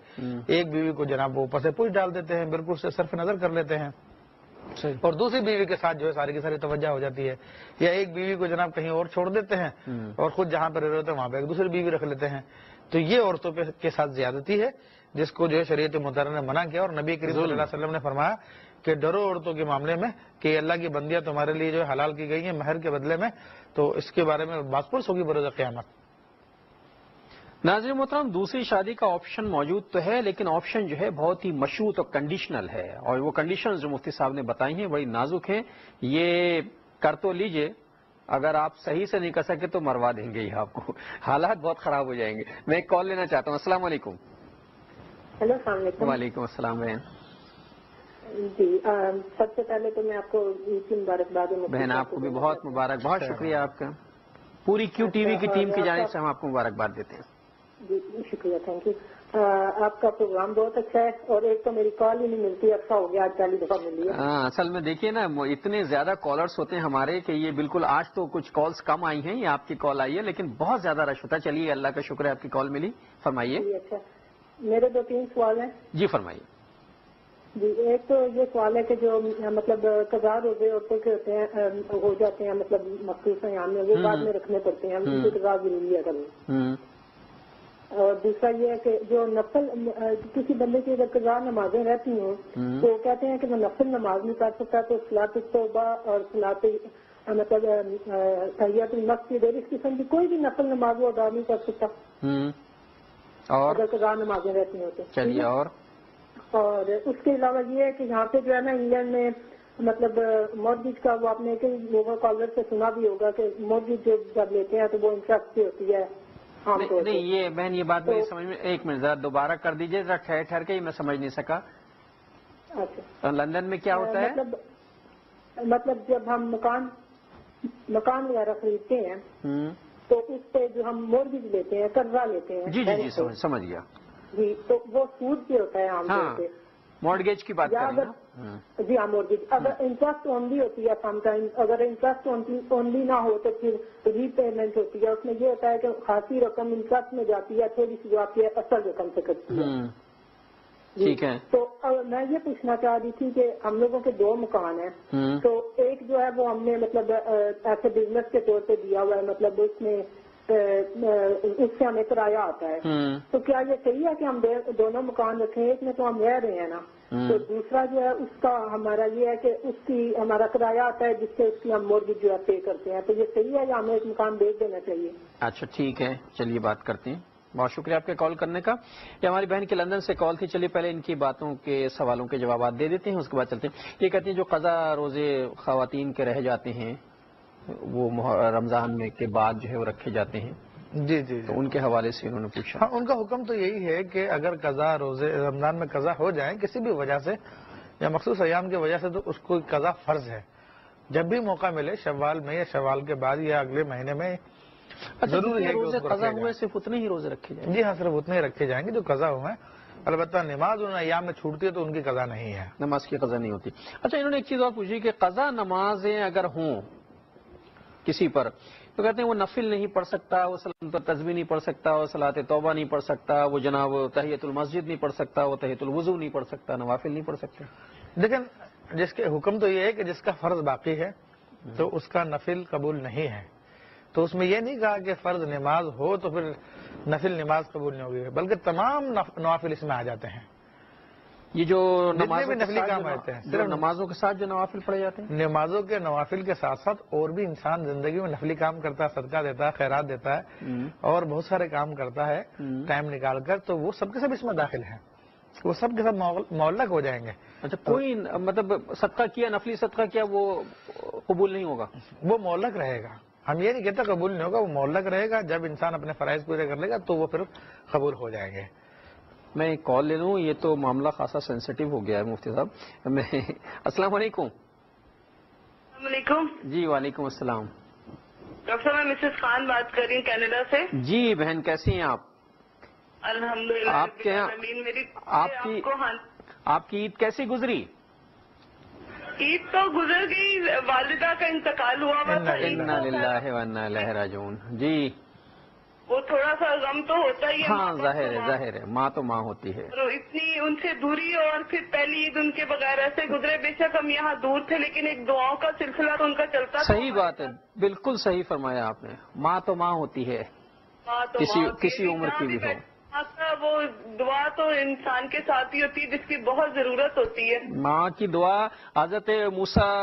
[SPEAKER 2] ایک بیوی کو جناب وہ پسے پوچھ ڈال دیتے ہیں، بالکل سے صرف نظر کر لیتے ہیں، اور دوسری بیوی کے ساتھ جو ہے ساری کی ساری توجہ ہو جاتی ہے، یا ایک بیوی کو جناب کہیں اور چھوڑ دیتے ہیں اور خود جہاں پہ رہ رہے ہوتے ہیں وہاں پہ ایک دوسری بیوی رکھ لیتے ہیں۔ تو یہ عورتوں کے ساتھ زیادتی ہے جس کو جو ہے شریعت مطہرہ نے منع کیا، اور نبی کریم صلی اللہ علیہ وسلم نے فرمایا کہ ڈرو عورتوں کے معاملے میں کہ اللہ کی بندیاں تمہارے لیے جو ہے حلال کی گئی ہیں مہر کے بدلے میں، تو اس کے بارے میں بات پرس ہوگی بروز قیامت۔
[SPEAKER 1] ناظرین محترم، دوسری شادی کا آپشن موجود تو ہے، لیکن آپشن جو ہے بہت ہی مشروط اور کنڈیشنل ہے، اور وہ کنڈیشنز جو مفتی صاحب نے بتائی ہیں بڑی نازک ہیں۔ یہ کر تو لیجئے، اگر آپ صحیح سے نہیں کر سکے تو مروا دیں گے یہ آپ کو، حالات بہت خراب ہو جائیں گے۔ میں ایک کال لینا چاہتا ہوں۔ السلام علیکم۔
[SPEAKER 3] ہیلو، السلام علیکم۔
[SPEAKER 1] وعلیکم السلام بہن۔
[SPEAKER 3] جی، سب سے پہلے تو میں آپ کو عید کی مبارکباد۔
[SPEAKER 1] بہن آپ کو بھی بہت مبارک، بہت شکریہ آپ کا، پوری کیو ٹی وی کی ٹیم کی جانب سے ہم آپ کو مبارکباد دیتے ہیں۔
[SPEAKER 3] جی شکریہ، تھینک یو۔ آپ کا پروگرام بہت اچھا ہے، اور ایک تو میری کال ہی نہیں ملتی، عرصہ ہو گیا، آج پہلی دفعہ ملی ہے۔
[SPEAKER 1] اصل میں دیکھیے نا، اتنے زیادہ کالرز ہوتے ہیں ہمارے کہ یہ بالکل، آج تو کچھ کالز کم آئی ہیں، یہ آپ کی کال آئی ہے، لیکن بہت زیادہ رش ہوتا ہے۔ چلیے اللہ کا شکر ہے آپ کی کال ملی، فرمائیے۔
[SPEAKER 3] جی اچھا، میرے 2-3 سوال ہیں۔
[SPEAKER 1] جی فرمائیے۔
[SPEAKER 3] جی، ایک تو یہ سوال ہے کہ جو مطلب قضا روزے عورتوں کے ہوتے ہیں، ہو جاتے ہیں مطلب مخصوص ایام میں، وہ بعد میں رکھنے پڑتے ہیں، ان کی قضا ضروری ہے کرنا۔ اور دوسرا یہ ہے کہ جو نفل کسی بندے کی اگر قضا نمازیں رہتی ہیں تو کہتے ہیں کہ وہ نفل نماز نہیں پڑھ سکتا، تو صلاۃ التوبہ اور صلاۃ مطلب تحیۃ المسجد اور اس قسم کی کوئی بھی نفل نماز وہ ادا نہیں کر سکتا اگر قضا نمازیں رہتی ہیں تو۔
[SPEAKER 1] چلیے،
[SPEAKER 3] اور اس کے علاوہ یہ ہے کہ یہاں پہ جو ہے نا انگلینڈ میں مطلب مورگیج کا، وہ آپ نے کئی کالر سے سنا بھی ہوگا کہ مورگیج جب لیتے ہیں تو وہ انٹرسٹ پہ ہوتی ہے۔
[SPEAKER 1] نہیں یہ بہن، یہ بات میری سمجھ میں، ایک منٹ ذرا دوبارہ کر دیجیے، ذرا ٹھہر کے، میں سمجھ نہیں سکا۔
[SPEAKER 3] اچھا،
[SPEAKER 1] لندن میں کیا ہوتا ہے؟
[SPEAKER 3] مطلب جب ہم مکان وغیرہ خریدتے ہیں تو اس پہ جو ہم مورگیج لیتے ہیں، قرضہ لیتے ہیں۔
[SPEAKER 1] جی جی جی، سمجھ گیا۔
[SPEAKER 3] جی، تو وہ سود پہ ہوتا ہے عام طور پہ۔
[SPEAKER 1] مارگیج کی بات کر رہے ہیں؟
[SPEAKER 3] جی ہاں، مورگیج اگر انٹرسٹ اونلی ہوتی ہے، سم ٹائم اگر انٹرسٹ اونلی نہ ہو تو پھر ری پیمنٹ ہوتی ہے، اس میں یہ ہوتا ہے کہ خاصی رقم انٹرسٹ میں جاتی ہے، تھوڑی سی جو آتی ہے اصل رقم سے کٹتی ہے۔
[SPEAKER 1] ٹھیک ہے۔
[SPEAKER 3] تو میں یہ پوچھنا چاہ رہی تھی کہ ہم لوگوں کے 2 مکان ہیں، تو ایک جو ہے وہ ہم نے مطلب ایسے بزنس کے طور پہ دیا ہوا ہے، مطلب اس میں اس سے ہمیں کرایہ آتا ہے، تو کیا یہ صحیح ہے کہ ہم دونوں مکان رکھیں؟ ایک میں تو ہم رہ رہے ہیں نا، تو دوسرا جو ہے اس کا ہمارا یہ ہے کہ اس کی ہمارا کرایہ آتا ہے جس سے اس کی ہم مورگیج جو ہے پے کرتے ہیں، تو یہ صحیح ہے یا ہمیں ایک مکان بیچ دینا چاہیے؟
[SPEAKER 1] اچھا ٹھیک ہے، چلیے بات کرتے ہیں۔ بہت شکریہ آپ کے کال کرنے کا۔ یہ ہماری بہن کی لندن سے کال تھی، چلیے پہلے ان کی باتوں کے سوالوں کے جوابات دے دیتے ہیں، اس کے بعد چلتے ہیں۔ یہ کہتے ہیں جو قضا روزے خواتین کے رہ جاتے ہیں وہ رمضان میں کے بعد جو ہے وہ رکھے جاتے ہیں،
[SPEAKER 2] جی جی،
[SPEAKER 1] تو ان کے حوالے سے انہوں نے پوچھا۔
[SPEAKER 2] ہاں، ان کا حکم تو یہی ہے کہ اگر قضا روزے رمضان میں قضا ہو جائیں کسی بھی وجہ سے یا مخصوص ایام کی وجہ سے، تو اس کو قضا فرض ہے، جب بھی موقع ملے، شوال میں یا شوال کے بعد یا اگلے مہینے میں ضروری ہے کہ
[SPEAKER 1] روزے قضا ہوئے صرف اتنے ہی روزے رکھے جائیں؟
[SPEAKER 2] جی ہاں، صرف اتنے ہی رکھے جائیں گے جو قضا ہوئے ہیں، البتہ نماز ان ایام میں چھوٹتی ہے تو ان کی قضا نہیں ہے،
[SPEAKER 1] نماز کی قضا نہیں ہوتی۔ اچھا، انہوں نے ایک چیز اور پوچھی کہ قضا نمازیں اگر ہوں کسی پر تو کہتے ہیں وہ نفل نہیں پڑھ سکتا، وہ تسبیح نہیں پڑھ سکتا، وہ صلاۃ توبہ نہیں پڑھ سکتا، وہ جناب تحیۃ المسجد نہیں پڑھ سکتا، وہ تحیۃ الوضو نہیں پڑھ سکتا، نوافل نہیں پڑھ سکتا۔
[SPEAKER 2] لیکن جس کے حکم تو یہ ہے کہ جس کا فرض باقی ہے تو اس کا نفل قبول نہیں ہے، تو اس میں یہ نہیں کہا کہ فرض نماز ہو تو پھر نفل نماز قبول نہیں ہوگی، بلکہ تمام نوافل اس میں آ جاتے ہیں۔
[SPEAKER 1] یہ جو
[SPEAKER 2] نمازوں بھی نفلی کام آتے ہیں،
[SPEAKER 1] صرف نمازوں کے ساتھ جو نوافل پڑھے جاتے ہیں،
[SPEAKER 2] نمازوں کے نوافل کے ساتھ ساتھ اور بھی انسان زندگی میں نفلی کام کرتا ہے، صدقہ دیتا ہے، خیرات دیتا ہے اور بہت سارے کام کرتا ہے ٹائم نکال کر، تو وہ سب کے سب اس میں داخل ہیں، وہ سب کے سب معلق ہو جائیں گے۔
[SPEAKER 1] اچھا، کوئی مطلب صدقہ کیا، نفلی صدقہ کیا، وہ قبول نہیں ہوگا؟
[SPEAKER 2] وہ معلق رہے گا، ہم یہ نہیں کہتے قبول نہیں ہوگا، وہ معلق رہے گا، جب انسان اپنے فرائض پورے کر لے گا تو وہ پھر قبول ہو جائیں گے۔
[SPEAKER 1] میں ایک کال لے لوں، یہ تو معاملہ خاصا سینسٹیو ہو گیا ہے مفتی صاحب۔ میں السلام علیکم۔
[SPEAKER 4] السلام علیکم۔
[SPEAKER 1] جی وعلیکم السلام۔
[SPEAKER 4] ڈاکٹر صاحب، میں مسز خان بات کر رہی ہوں کینیڈا سے۔
[SPEAKER 1] جی بہن، کیسی ہیں آپ؟
[SPEAKER 4] الحمدللہ۔
[SPEAKER 1] آپ کے یہاں آپ کی عید کیسی گزری؟
[SPEAKER 4] عید تو گزر گئی، والدہ کا انتقال ہوا ہوا تھا۔
[SPEAKER 1] انا للہ و انا الیہ راجعون۔ جی،
[SPEAKER 4] وہ تھوڑا سا غم تو ہوتا ہی ہے۔
[SPEAKER 1] ہاں ظاہر ہے، ماں تو ماں ہوتی ہے۔
[SPEAKER 4] اتنی ان سے دوری، اور پھر پہلی عید ان کے بغیر ایسے گزرے، بے شک ہم یہاں دور تھے لیکن ایک دعاؤں کا سلسلہ تو ان کا چلتا تھا۔
[SPEAKER 1] صحیح بات ہے، بالکل صحیح فرمایا آپ نے، ماں تو ماں ہوتی ہے، کسی عمر کی بھی ہو۔
[SPEAKER 4] وہ دعا تو انسان کے ساتھ ہی ہوتی ہے جس کی بہت ضرورت ہوتی ہے۔
[SPEAKER 1] ماں کی دعا۔ حضرت موسیٰ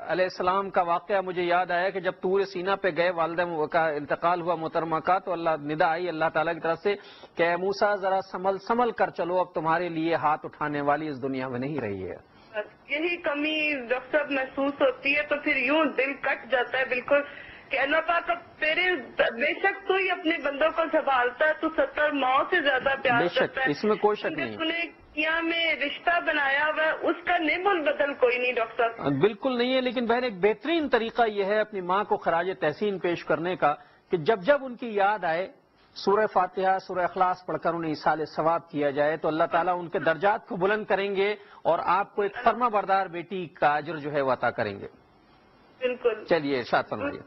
[SPEAKER 1] علیہ السلام کا واقعہ مجھے یاد آیا کہ جب طور سینا پہ گئے، والدہ کا انتقال ہوا محترمہ کا، تو اللہ ندا آئی اللہ تعالیٰ کی طرف سے کہ اے موسیٰ ذرا سنبھل کر چلو، اب تمہارے لیے ہاتھ اٹھانے والی اس دنیا میں نہیں رہی ہے۔
[SPEAKER 4] یہی کمی ڈاکٹر صاحب محسوس ہوتی ہے، تو پھر یوں دل کٹ جاتا ہے بالکل کہ اللہ پاک اب تیرے، بے شک تو ہی اپنے بندوں کو سنبھالتا ہے، تو 70 ماؤں سے زیادہ پیار کرتا ہے۔
[SPEAKER 1] اس میں کوئی شک نہیں۔
[SPEAKER 4] تو نے دنیا میں رشتہ بنایا ہوا، اس کا نعم البدل کوئی نہیں ڈاکٹر صاحب۔
[SPEAKER 1] بالکل نہیں ہے، لیکن بہن ایک بہترین طریقہ یہ ہے اپنی ماں کو خراج تحسین پیش کرنے کا کہ جب ان کی یاد آئے، سورہ فاتحہ، سورہ اخلاص پڑھ کر انہیں ایصال ثواب کیا جائے تو اللہ تعالیٰ ان کے درجات کو بلند کریں گے اور آپ کو ایک فرما بردار بیٹی کا اجر جو ہے وہ عطا کریں گے۔
[SPEAKER 4] بالکل۔
[SPEAKER 1] چلیے ارشاد فرمائیے۔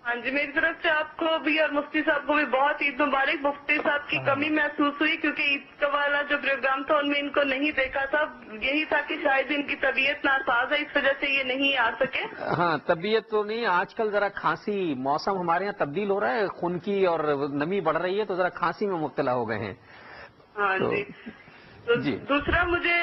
[SPEAKER 4] ہاں جی، میری طرف سے آپ کو بھی اور مفتی صاحب کو بھی بہت عید مبارک۔ مفتی صاحب کی کمی محسوس ہوئی کیونکہ عید کا والا جو پروگرام تھا ان میں ان کو نہیں دیکھا تھا، یہی تھا کہ شاید ان کی طبیعت ناساز ہے، اس وجہ سے یہ نہیں آ سکے۔
[SPEAKER 1] ہاں، طبیعت تو نہیں، آج کل ذرا کھانسی، موسم ہمارے یہاں تبدیل ہو رہا ہے، خون کی اور نمی بڑھ رہی ہے تو ذرا کھانسی میں مبتلا ہو گئے ہیں۔
[SPEAKER 4] ہاں جی۔ دوسرا مجھے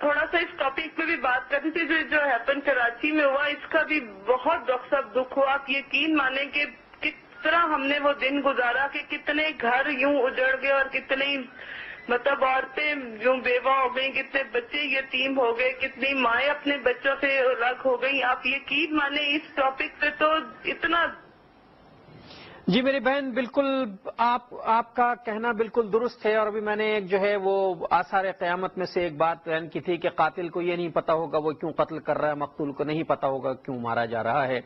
[SPEAKER 4] تھوڑا سا اس ٹاپک پہ بھی بات کرنی تھی، جو ہیپن کراچی میں ہوا، اس کا بھی بہت ڈاکٹر صاحب دکھ ہوا۔ آپ یقین مانیں کہ کس طرح ہم نے وہ دن گزارا کہ کتنے گھر یوں اجڑ گئے اور کتنی مطلب عورتیں یوں بیوہ ہو گئیں، کتنے بچے یتیم ہو گئے، کتنی مائیں اپنے بچوں سے الگ ہو گئیں۔ آپ یقین مانیں اس ٹاپک پہ تو اتنا۔
[SPEAKER 1] جی میری بہن، بالکل آپ کا کہنا بالکل درست ہے، اور ابھی میں نے ایک جو ہے وہ آثار قیامت میں سے ایک بات بیان کی تھی کہ قاتل کو یہ نہیں پتا ہوگا وہ کیوں قتل کر رہا ہے، مقتول کو نہیں پتا ہوگا کیوں مارا جا رہا ہے۔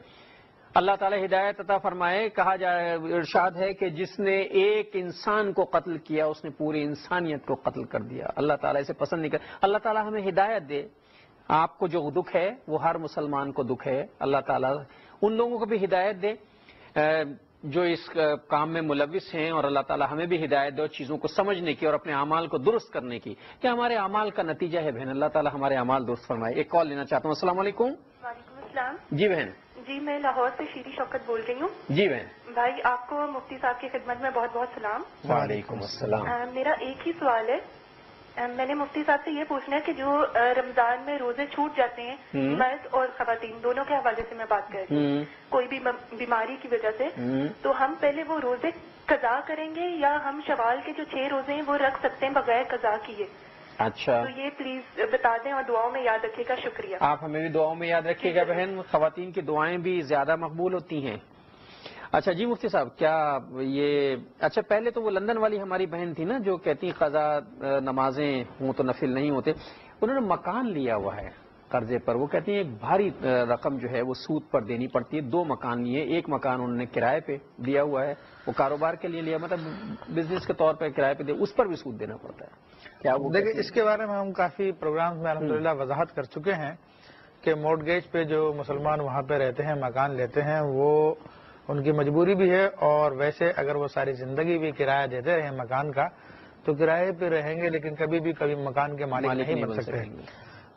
[SPEAKER 1] اللہ تعالی ہدایت عطا فرمائے۔ کہا جائے، ارشاد ہے کہ جس نے ایک انسان کو قتل کیا اس نے پوری انسانیت کو قتل کر دیا۔ اللہ تعالیٰ اسے پسند نہیں کر۔ اللہ تعالیٰ ہمیں ہدایت دے۔ آپ کو جو دکھ ہے وہ ہر مسلمان کو دکھ ہے، اللہ تعالیٰ ان لوگوں کو بھی ہدایت دے جو اس کام میں ملوث ہیں، اور اللہ تعالیٰ ہمیں بھی ہدایت دے اور چیزوں کو سمجھنے کی اور اپنے اعمال کو درست کرنے کی، کہ ہمارے اعمال کا نتیجہ ہے بہن۔ اللہ تعالیٰ ہمارے اعمال درست فرمائے۔ ایک کال لینا چاہتا ہوں۔ السلام علیکم۔
[SPEAKER 5] وعلیکم السلام۔
[SPEAKER 1] جی بہن۔
[SPEAKER 5] جی میں لاہور سے شیری شوکت بول رہی ہوں۔
[SPEAKER 1] جی بہن۔
[SPEAKER 5] بھائی آپ کو مفتی صاحب کی خدمت میں بہت بہت سلام۔
[SPEAKER 1] وعلیکم السلام۔
[SPEAKER 5] میرا ایک ہی سوال ہے، میں نے مفتی صاحب سے یہ پوچھنا ہے کہ جو رمضان میں روزے چھوٹ جاتے ہیں، مرد اور خواتین دونوں کے حوالے سے میں بات کر رہی ہوں، کوئی بھی بیماری کی وجہ سے، تو ہم پہلے وہ روزے قضا کریں گے یا ہم شوال کے جو 6 روزے ہیں وہ رکھ سکتے ہیں بغیر قضا کیے؟
[SPEAKER 1] اچھا،
[SPEAKER 5] تو یہ پلیز بتا دیں اور دعاؤں میں یاد رکھیے گا۔ شکریہ۔
[SPEAKER 1] آپ ہمیں بھی دعاؤں میں یاد رکھیے گا بہن، خواتین کی دعائیں بھی زیادہ مقبول ہوتی ہیں۔ اچھا جی مفتی صاحب، کیا یہ اچھا پہلے تو وہ لندن والی ہماری بہن تھی نا جو کہتی قضا نمازیں ہوں تو نفل نہیں ہوتے، انہوں نے مکان لیا ہوا ہے قرضے پر، وہ کہتی ہیں ایک بھاری رقم جو ہے وہ سود پر دینی پڑتی ہے۔ 2 مکان لیے، ایک مکان انہوں نے کرائے پہ دیا ہوا ہے، وہ کاروبار کے لیے لیا، مطلب بزنس کے طور پہ کرائے پہ دیا، اس پر بھی سود دینا پڑتا ہے۔ کیا وہ
[SPEAKER 2] دیکھیں اس کے بارے میں ہم کافی پروگرام میں الحمدللہ وضاحت کر چکے ہیں کہ مورٹگیج پہ جو مسلمان وہاں پہ رہتے ہیں، مکان لیتے ہیں، وہ ان کی مجبوری بھی ہے، اور ویسے اگر وہ ساری زندگی بھی کرایہ دیتے رہے مکان کا تو کرائے پہ رہیں گے لیکن کبھی مکان کے مالک نہیں بن سکتے۔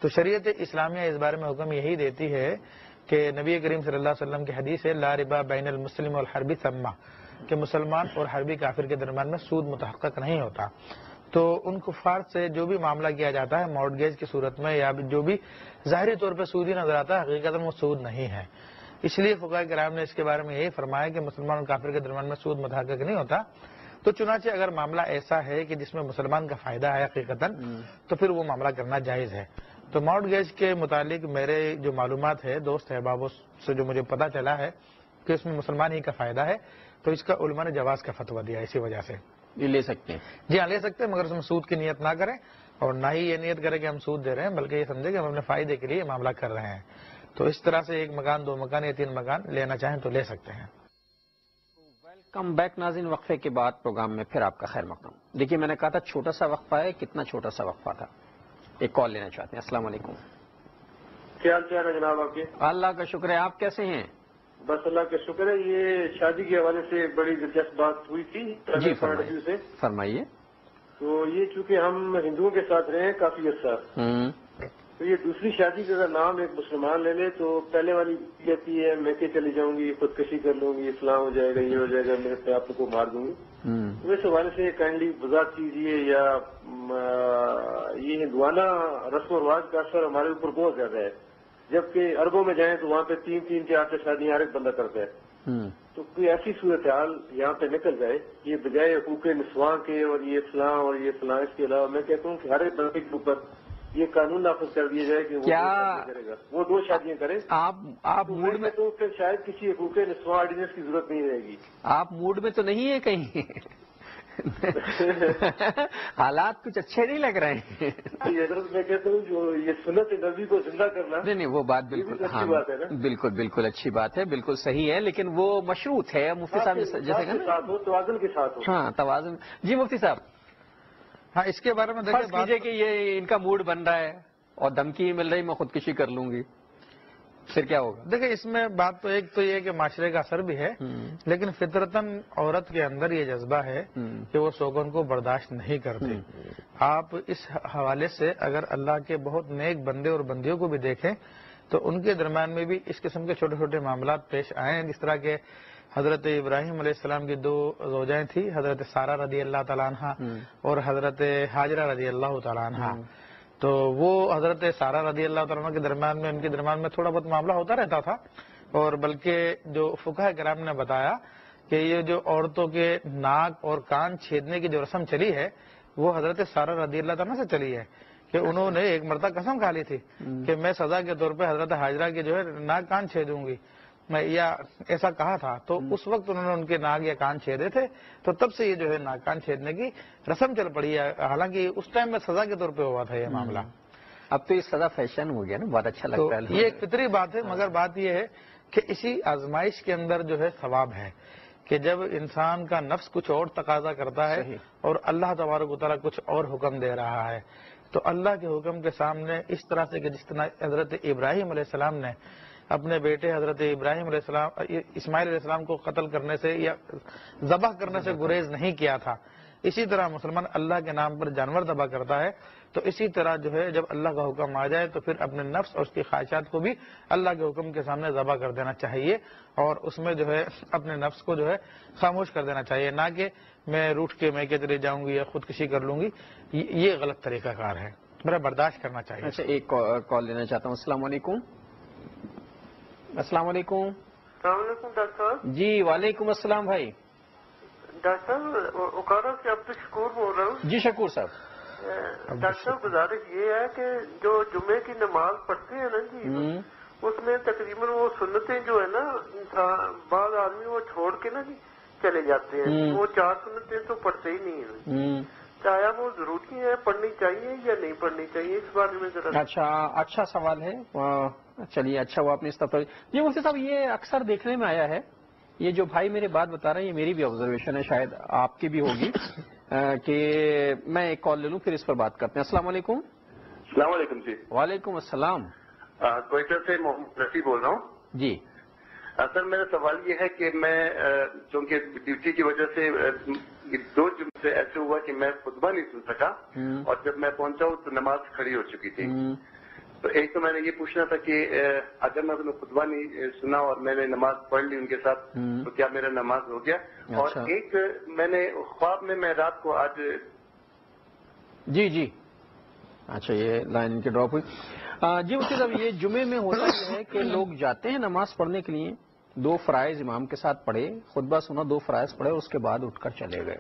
[SPEAKER 2] تو شریعت اسلامیہ اس بارے میں حکم یہی دیتی ہے کہ نبی کریم صلی اللہ علیہ وسلم کی حدیث ہے لا ربا بین المسلم والحربی ثمہ، کہ مسلمان اور حربی کافر کے درمیان میں سود متحقق نہیں ہوتا۔ تو ان کفار سے جو بھی معاملہ کیا جاتا ہے مارٹگیج کی صورت میں یا جو بھی ظاہری طور پہ سودی نظر آتا ہے حقیقت میں وہ سود نہیں ہے. اس لیے فقہاء کرام نے اس کے بارے میں یہی فرمایا کہ مسلمان اور کافر کے درمیان میں سود متحقق نہیں ہوتا. تو چنانچہ اگر معاملہ ایسا ہے کہ جس میں مسلمان کا فائدہ ہے حقیقتاً تو پھر وہ معاملہ کرنا جائز ہے. تو مارٹگیج کے متعلق میرے جو معلومات ہے دوست احبابوں سے جو مجھے پتا چلا ہے کہ اس میں مسلمان ہی کا فائدہ ہے تو اس کا علماء نے جواز کا فتویٰ دیا. اسی وجہ سے
[SPEAKER 1] یہ لے سکتے ہیں.
[SPEAKER 2] جی ہاں لے سکتے ہیں، مگر اس میں سود کی نیت نہ کریں اور نہ ہی یہ نیت کریں کہ ہم سود دے رہے ہیں، بلکہ یہ سمجھیں کہ ہم اپنے فائدے کے لیے یہ معاملہ کر رہے ہیں. تو اس طرح سے 1 مکان 2 مکان یا 3 مکان لینا چاہیں تو لے سکتے ہیں.
[SPEAKER 1] ویلکم بیک ناظرین، وقفے کے بعد پروگرام میں پھر آپ کا خیر مقدم. دیکھیے میں نے کہا تھا چھوٹا سا وقفہ ہے، کتنا چھوٹا سا وقفہ تھا. ایک کال لینا چاہتے ہیں. السلام علیکم.
[SPEAKER 6] کیا حال چال ہے جناب آپ کے؟
[SPEAKER 1] اللہ کا شکر ہے، آپ کیسے ہیں؟
[SPEAKER 6] بس اللہ کا شکر ہے. یہ شادی کے حوالے سے بڑی دلچسپ بات ہوئی تھی
[SPEAKER 1] جی
[SPEAKER 6] سے.
[SPEAKER 1] فرمائیے.
[SPEAKER 6] تو یہ چونکہ ہم ہندوؤں کے ساتھ رہے ہیں کافی عرصہ، تو یہ دوسری شادی کا اگر نام ایک مسلمان لے لے تو پہلے والی کہتی ہے میں کہ چلی جاؤں گی، خودکشی کر لوں گی، اسلام ہو جائے گا، یہ ہو جائے گا، میرے پہ آپ کو مار دوں گی. تو اس حوالے سے کائنڈلی وضاحت کیجیے، یا یہ ہندوانہ رسم و رواج کا اثر ہمارے اوپر بہت زیادہ ہے، جبکہ عربوں میں جائیں تو وہاں پہ 3 4 شادیاں ہر ایک بندہ کرتا ہے. تو کوئی ایسی صورتحال یہاں پہ نکل جائے یہ بجائے حقوق نسواں کے اور یہ فلاں اور یہ فلاں، اس کے علاوہ میں کہتا ہوں کہ ہر ایک بندے کے اوپر یہ قانون نافذ کر دیا جائے کہ وہ کرے گا، وہ 2 شادیاں کرے.
[SPEAKER 1] آپ موڈ میں
[SPEAKER 6] تو پھر شاید کسی حقوق نسواں آرڈیننس کی ضرورت نہیں رہے گی.
[SPEAKER 1] آپ موڈ میں تو نہیں ہے کہیں؟ حالات کچھ اچھے نہیں لگ رہے ہیں.
[SPEAKER 6] حضرت میں کہتا ہوں جو یہ سنت نبی کو زندہ کرنا،
[SPEAKER 1] نہیں وہ بات بالکل
[SPEAKER 6] اچھی بات ہے نا،
[SPEAKER 1] بالکل اچھی بات ہے، بالکل صحیح ہے، لیکن وہ مشروط ہے مفتی صاحب جیسے کہ
[SPEAKER 6] توازن کے ساتھ ہو.
[SPEAKER 1] ہاں توازن. جی مفتی صاحب.
[SPEAKER 2] ہاں اس کے بارے میں
[SPEAKER 1] فرض کیجیے کہ یہ ان کا موڈ بن رہا ہے اور دھمکی مل رہی میں خودکشی کر لوں گی، پھر کیا ہوگا؟
[SPEAKER 2] دیکھیں اس میں بات تو ایک تو یہ کہ معاشرے کا اثر بھی ہے، لیکن فطرتاً عورت کے اندر یہ جذبہ ہے کہ وہ سوگن کو برداشت نہیں کرتے. آپ اس حوالے سے اگر اللہ کے بہت نیک بندے اور بندیوں کو بھی دیکھیں تو ان کے درمیان میں بھی اس قسم کے چھوٹے چھوٹے معاملات پیش آئے ہیں. جس طرح کہ حضرت ابراہیم علیہ السلام کی 2 زوجائیں تھیں، حضرت سارہ رضی اللہ تعالیٰ عنہ اور حضرت حاجرہ رضی اللہ تعالیٰ عنہ. تو وہ حضرت سارہ رضی اللہ تعالیٰ عنہ کے درمیان میں ان کے درمیان میں تھوڑا بہت معاملہ ہوتا رہتا تھا، اور بلکہ جو فقہاء کرام نے بتایا کہ یہ جو عورتوں کے ناک اور کان چھیدنے کی جو رسم چلی ہے وہ حضرت سارہ رضی اللہ تعالیٰ سے چلی ہے کہ انہوں نے ایک مرتبہ قسم کھا لی تھی کہ میں سزا کے طور پہ حضرت حاجرہ کے جو ہے ناک کان چھیدوں گی، میں یا ایسا کہا تھا. تو اس وقت انہوں نے ان کے ناک یا کان چھیدے تھے، تو تب سے یہ جو ہے ناک کان چھیدنے کی رسم چل پڑی ہے، حالانکہ اس ٹائم میں سزا کے طور پہ ہوا تھا یہ معاملہ.
[SPEAKER 1] اب تو یہ سزا فیشن ہو گیا نا، بہت اچھا لگتا ہے.
[SPEAKER 2] یہ ایک فطری بات ہے، مگر بات یہ ہے کہ اسی آزمائش کے اندر جو ہے ثواب ہے کہ جب انسان کا نفس کچھ اور تقاضا کرتا ہے اور اللہ تبارک و تعالیٰ کچھ اور حکم دے رہا ہے، تو اللہ کے حکم کے سامنے اس طرح سے کہ جس طرح حضرت ابراہیم علیہ السلام نے اپنے بیٹے حضرت ابراہیم علیہ السلام اسماعیل علیہ السلام کو قتل کرنے سے یا ذبح کرنے سے گریز نہیں کیا تھا، اسی طرح مسلمان اللہ کے نام پر جانور ذبح کرتا ہے. تو اسی طرح جو ہے جب اللہ کا حکم آ جائے تو پھر اپنے نفس اور اس کی خواہشات کو بھی اللہ کے حکم کے سامنے ذبح کر دینا چاہیے، اور اس میں جو ہے اپنے نفس کو جو ہے خاموش کر دینا چاہیے، نہ کہ میں روٹھ کے میں چلے جاؤں گی یا خودکشی کر لوں گی. یہ غلط طریقہ کار ہے، میرا برداشت کرنا چاہیے.
[SPEAKER 1] اچھا ایک کال لینا چاہتا ہوں. السلام علیکم. السلام علیکم.
[SPEAKER 7] السلام علیکم ڈاکٹر صاحب.
[SPEAKER 1] جی وعلیکم السلام بھائی.
[SPEAKER 7] ڈاکٹر صاحب اوکارا سے عبد الشکور بول رہا ہوں.
[SPEAKER 1] جی شکور صاحب.
[SPEAKER 7] ڈاکٹر صاحب گزارش یہ ہے کہ جو جمعے کی نماز پڑھتے ہیں نا جی، اس میں تقریباً وہ سنتیں جو ہے نا بعض آدمی وہ چھوڑ کے نا جی چلے جاتے ہیں، وہ 4 سنتیں تو پڑھتے ہی نہیں ہیں. چاہے وہ ضروری ہے پڑھنی چاہیے یا نہیں پڑھنی چاہیے، اس بارے میں ذرا.
[SPEAKER 1] اچھا سوال ہے. چلیے اچھا وہ آپ نے اس طرح یہ مفتی صاحب یہ اکثر دیکھنے میں آیا ہے، یہ جو بھائی میرے بات بتا رہے ہیں یہ میری بھی آبزرویشن ہے، شاید آپ کی بھی ہوگی کہ میں ایک کال لے لوں پھر اس پر بات کرتے ہیں. السلام علیکم.
[SPEAKER 6] السلام علیکم جی.
[SPEAKER 1] وعلیکم السلام.
[SPEAKER 6] کوئٹہ سے محمد رفیع بول رہا ہوں.
[SPEAKER 1] جی
[SPEAKER 6] سر میرا سوال یہ ہے کہ میں چونکہ ڈیوٹی کی وجہ سے 2 جمعے سے ایسے ہوا کہ میں خطبہ نہیں سن سکا، اور جب میں پہنچا ہوں تو نماز کھڑی ہو چکی تھی. تو ایک تو میں نے یہ پوچھنا تھا کہ اگر میں انہیں خطبہ نہیں سنا اور میں نے نماز پڑھ لی ان کے ساتھ تو کیا میرا نماز ہو گیا؟ اور ایک میں نے خواب میں رات کو آج
[SPEAKER 1] جی جی اچھا یہ لائن ان کی ڈراپ ہوئی. جی مفتی صاحب یہ جمعے میں ہوتا یہ ہے کہ لوگ جاتے ہیں نماز پڑھنے کے لیے, 2 فرائض امام کے ساتھ پڑھے, خطبہ سنا, 2 فرائض پڑھے اور اس کے بعد اٹھ کر چلے گئے.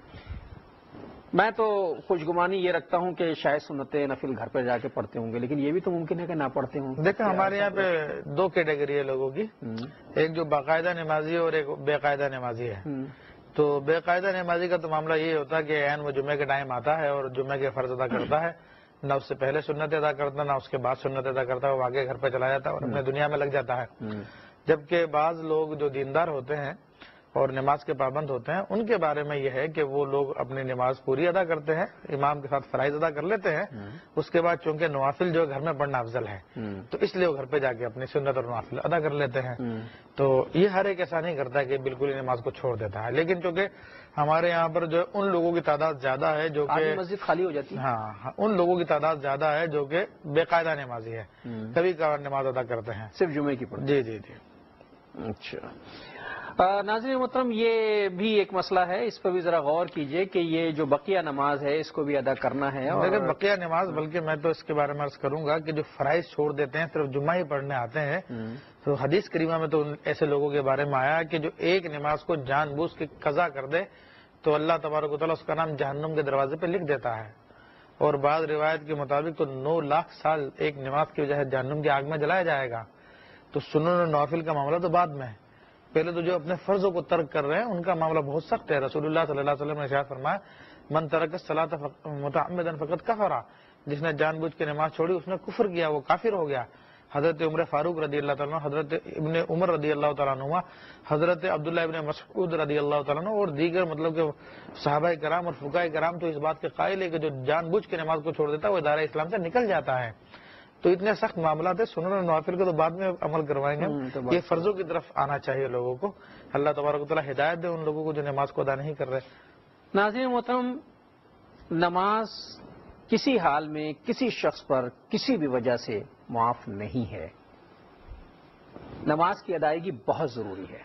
[SPEAKER 1] میں تو خوشگمانی یہ رکھتا ہوں کہ شاید سنتیں نفل گھر پہ جا کے پڑھتے ہوں گے, لیکن یہ بھی تو ممکن ہے کہ نہ پڑھتے ہوں.
[SPEAKER 2] دیکھیں ہمارے یہاں پہ 2 کیٹیگری ہے لوگوں کی, ایک جو باقاعدہ نمازی ہے اور ایک بے قاعدہ نمازی ہے. تو بے قاعدہ نمازی کا تو معاملہ یہ ہوتا ہے کہ عین وہ جمعے کے ٹائم آتا ہے اور جمعے کے فرض ادا کرتا ہے, نہ اس سے پہلے سنت ادا کرتا نہ اس کے بعد سنت ادا کرتا ہے, وہ آگے گھر پہ چلا جاتا ہے اور اپنے دنیا میں لگ جاتا ہے. جبکہ بعض لوگ جو دیندار ہوتے ہیں اور نماز کے پابند ہوتے ہیں ان کے بارے میں یہ ہے کہ وہ لوگ اپنی نماز پوری ادا کرتے ہیں, امام کے ساتھ فرائض ادا کر لیتے ہیں, اس کے بعد چونکہ نوافل جو گھر میں پڑھنا افضل ہے تو اس لیے وہ گھر پہ جا کے اپنی سنت اور نوافل ادا کر لیتے ہیں. تو یہ ہر ایک ایسا نہیں کرتا کہ بالکل ہی نماز کو چھوڑ دیتا ہے, لیکن چونکہ ہمارے یہاں پر جو ان لوگوں کی تعداد زیادہ ہے جو کہ
[SPEAKER 1] مسجد خالی ہو جاتی ہے,
[SPEAKER 2] ہاں ان لوگوں کی تعداد زیادہ ہے جو کہ بے قاعدہ نمازی ہے, کبھی کبھار نماز ادا کرتے ہیں
[SPEAKER 1] صرف جمعے کی پڑھتے.
[SPEAKER 2] جی جی جی.
[SPEAKER 1] اچھا ناظرین محترم یہ بھی ایک مسئلہ ہے, اس پر بھی ذرا غور کیجئے کہ یہ جو بقیہ نماز ہے اس کو بھی ادا کرنا ہے. اور
[SPEAKER 2] بقیہ نماز, بلکہ میں تو اس کے بارے میں عرض کروں گا کہ جو فرائض چھوڑ دیتے ہیں صرف جمعہ ہی پڑھنے آتے ہیں, تو حدیث کریمہ میں تو ایسے لوگوں کے بارے میں آیا کہ جو ایک نماز کو جان بوجھ کے قضا کر دے تو اللہ تبارک و تعالیٰ اس کا نام جہنم کے دروازے پہ لکھ دیتا ہے, اور بعض روایت کے مطابق تو 9 لاکھ سال ایک نماز کی وجہ سے جہنم کی آگ میں جلایا جائے گا. تو سنن و نوافل کا معاملہ تو بعد میں ہے, پہلے تو جو اپنے فرضوں کو ترک کر رہے ہیں ان کا معاملہ بہت سخت ہے. رسول اللہ صلی اللہ علیہ وسلم نے ارشاد فرمایا من ترک الصلاۃ متعمدا فقد کفر, جس نے جان بوجھ کے نماز چھوڑی اس نے کفر کیا, وہ کافر ہو گیا. حضرت عمر فاروق رضی اللہ تعالیٰ عنہ, حضرت ابن عمر رضی اللہ تعالیٰ عنہ, حضرت عبداللہ ابن مسعود رضی اللہ تعالیٰ عنہ اور دیگر مطلب کہ صحابہ کرام اور فقہاء کرام تو اس بات کے قائل ہے کہ جو جان بوجھ کے نماز کو چھوڑ دیتا ہے وہ ادارہ اسلام سے نکل جاتا ہے. تو اتنے سخت معاملات ہیں, سنن و نوافل کو تو بعد میں عمل کروائیں گے, یہ فرضوں کی طرف آنا چاہیے لوگوں کو. اللہ تبارک و تعالیٰ ہدایت دے ان لوگوں کو جو نماز کو ادا نہیں کر رہے.
[SPEAKER 1] ناظرین محترم, نماز کسی حال میں کسی شخص پر کسی بھی وجہ سے معاف نہیں ہے. نماز کی ادائیگی بہت ضروری ہے,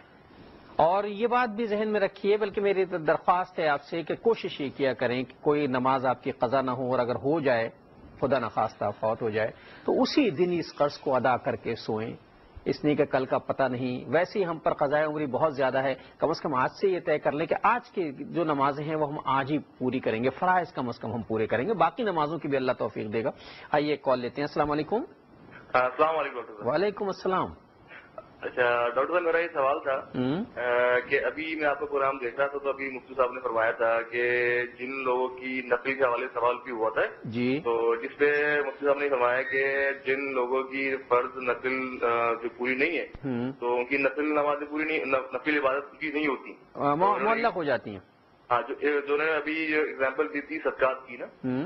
[SPEAKER 1] اور یہ بات بھی ذہن میں رکھیے, بلکہ میری درخواست ہے آپ سے کہ کوشش یہ کیا کریں کہ کوئی نماز آپ کی قضا نہ ہو, اور اگر ہو جائے خدا نخواستہ فوت ہو جائے تو اسی دن اس قرض کو ادا کر کے سوئیں, اس لیے کہ کل کا پتہ نہیں. ویسے ہی ہم پر قضائے عمری بہت زیادہ ہے, کم از کم آج سے یہ طے کر لیں کہ آج کی جو نمازیں ہیں وہ ہم آج ہی پوری کریں گے, فرائض کم از کم ہم پورے کریں گے, باقی نمازوں کی بھی اللہ توفیق دے گا. آئیے ایک کال لیتے ہیں. السلام علیکم.
[SPEAKER 8] السلام علیکم.
[SPEAKER 1] وعلیکم السلام.
[SPEAKER 8] اچھا ڈاکٹر صاحب, میرا یہ سوال تھا کہ ابھی میں آپ کا پروگرام دیکھ رہا تھا تو ابھی مفتی صاحب نے فرمایا تھا کہ جن لوگوں کی نفل کے حوالے سے سوال بھی ہوا تھا
[SPEAKER 1] جی, تو
[SPEAKER 8] جس پہ مفتی صاحب نے فرمایا کہ جن لوگوں کی فرض نفل جو پوری نہیں ہے تو ان کی نفل نمازیں پوری نہیں, نفل عبادت کی نہیں ہوتی,
[SPEAKER 1] معلق ہو جاتی ہیں.
[SPEAKER 8] ہاں, جو نے ابھی اگزامپل دی تھی صدقات کی نا,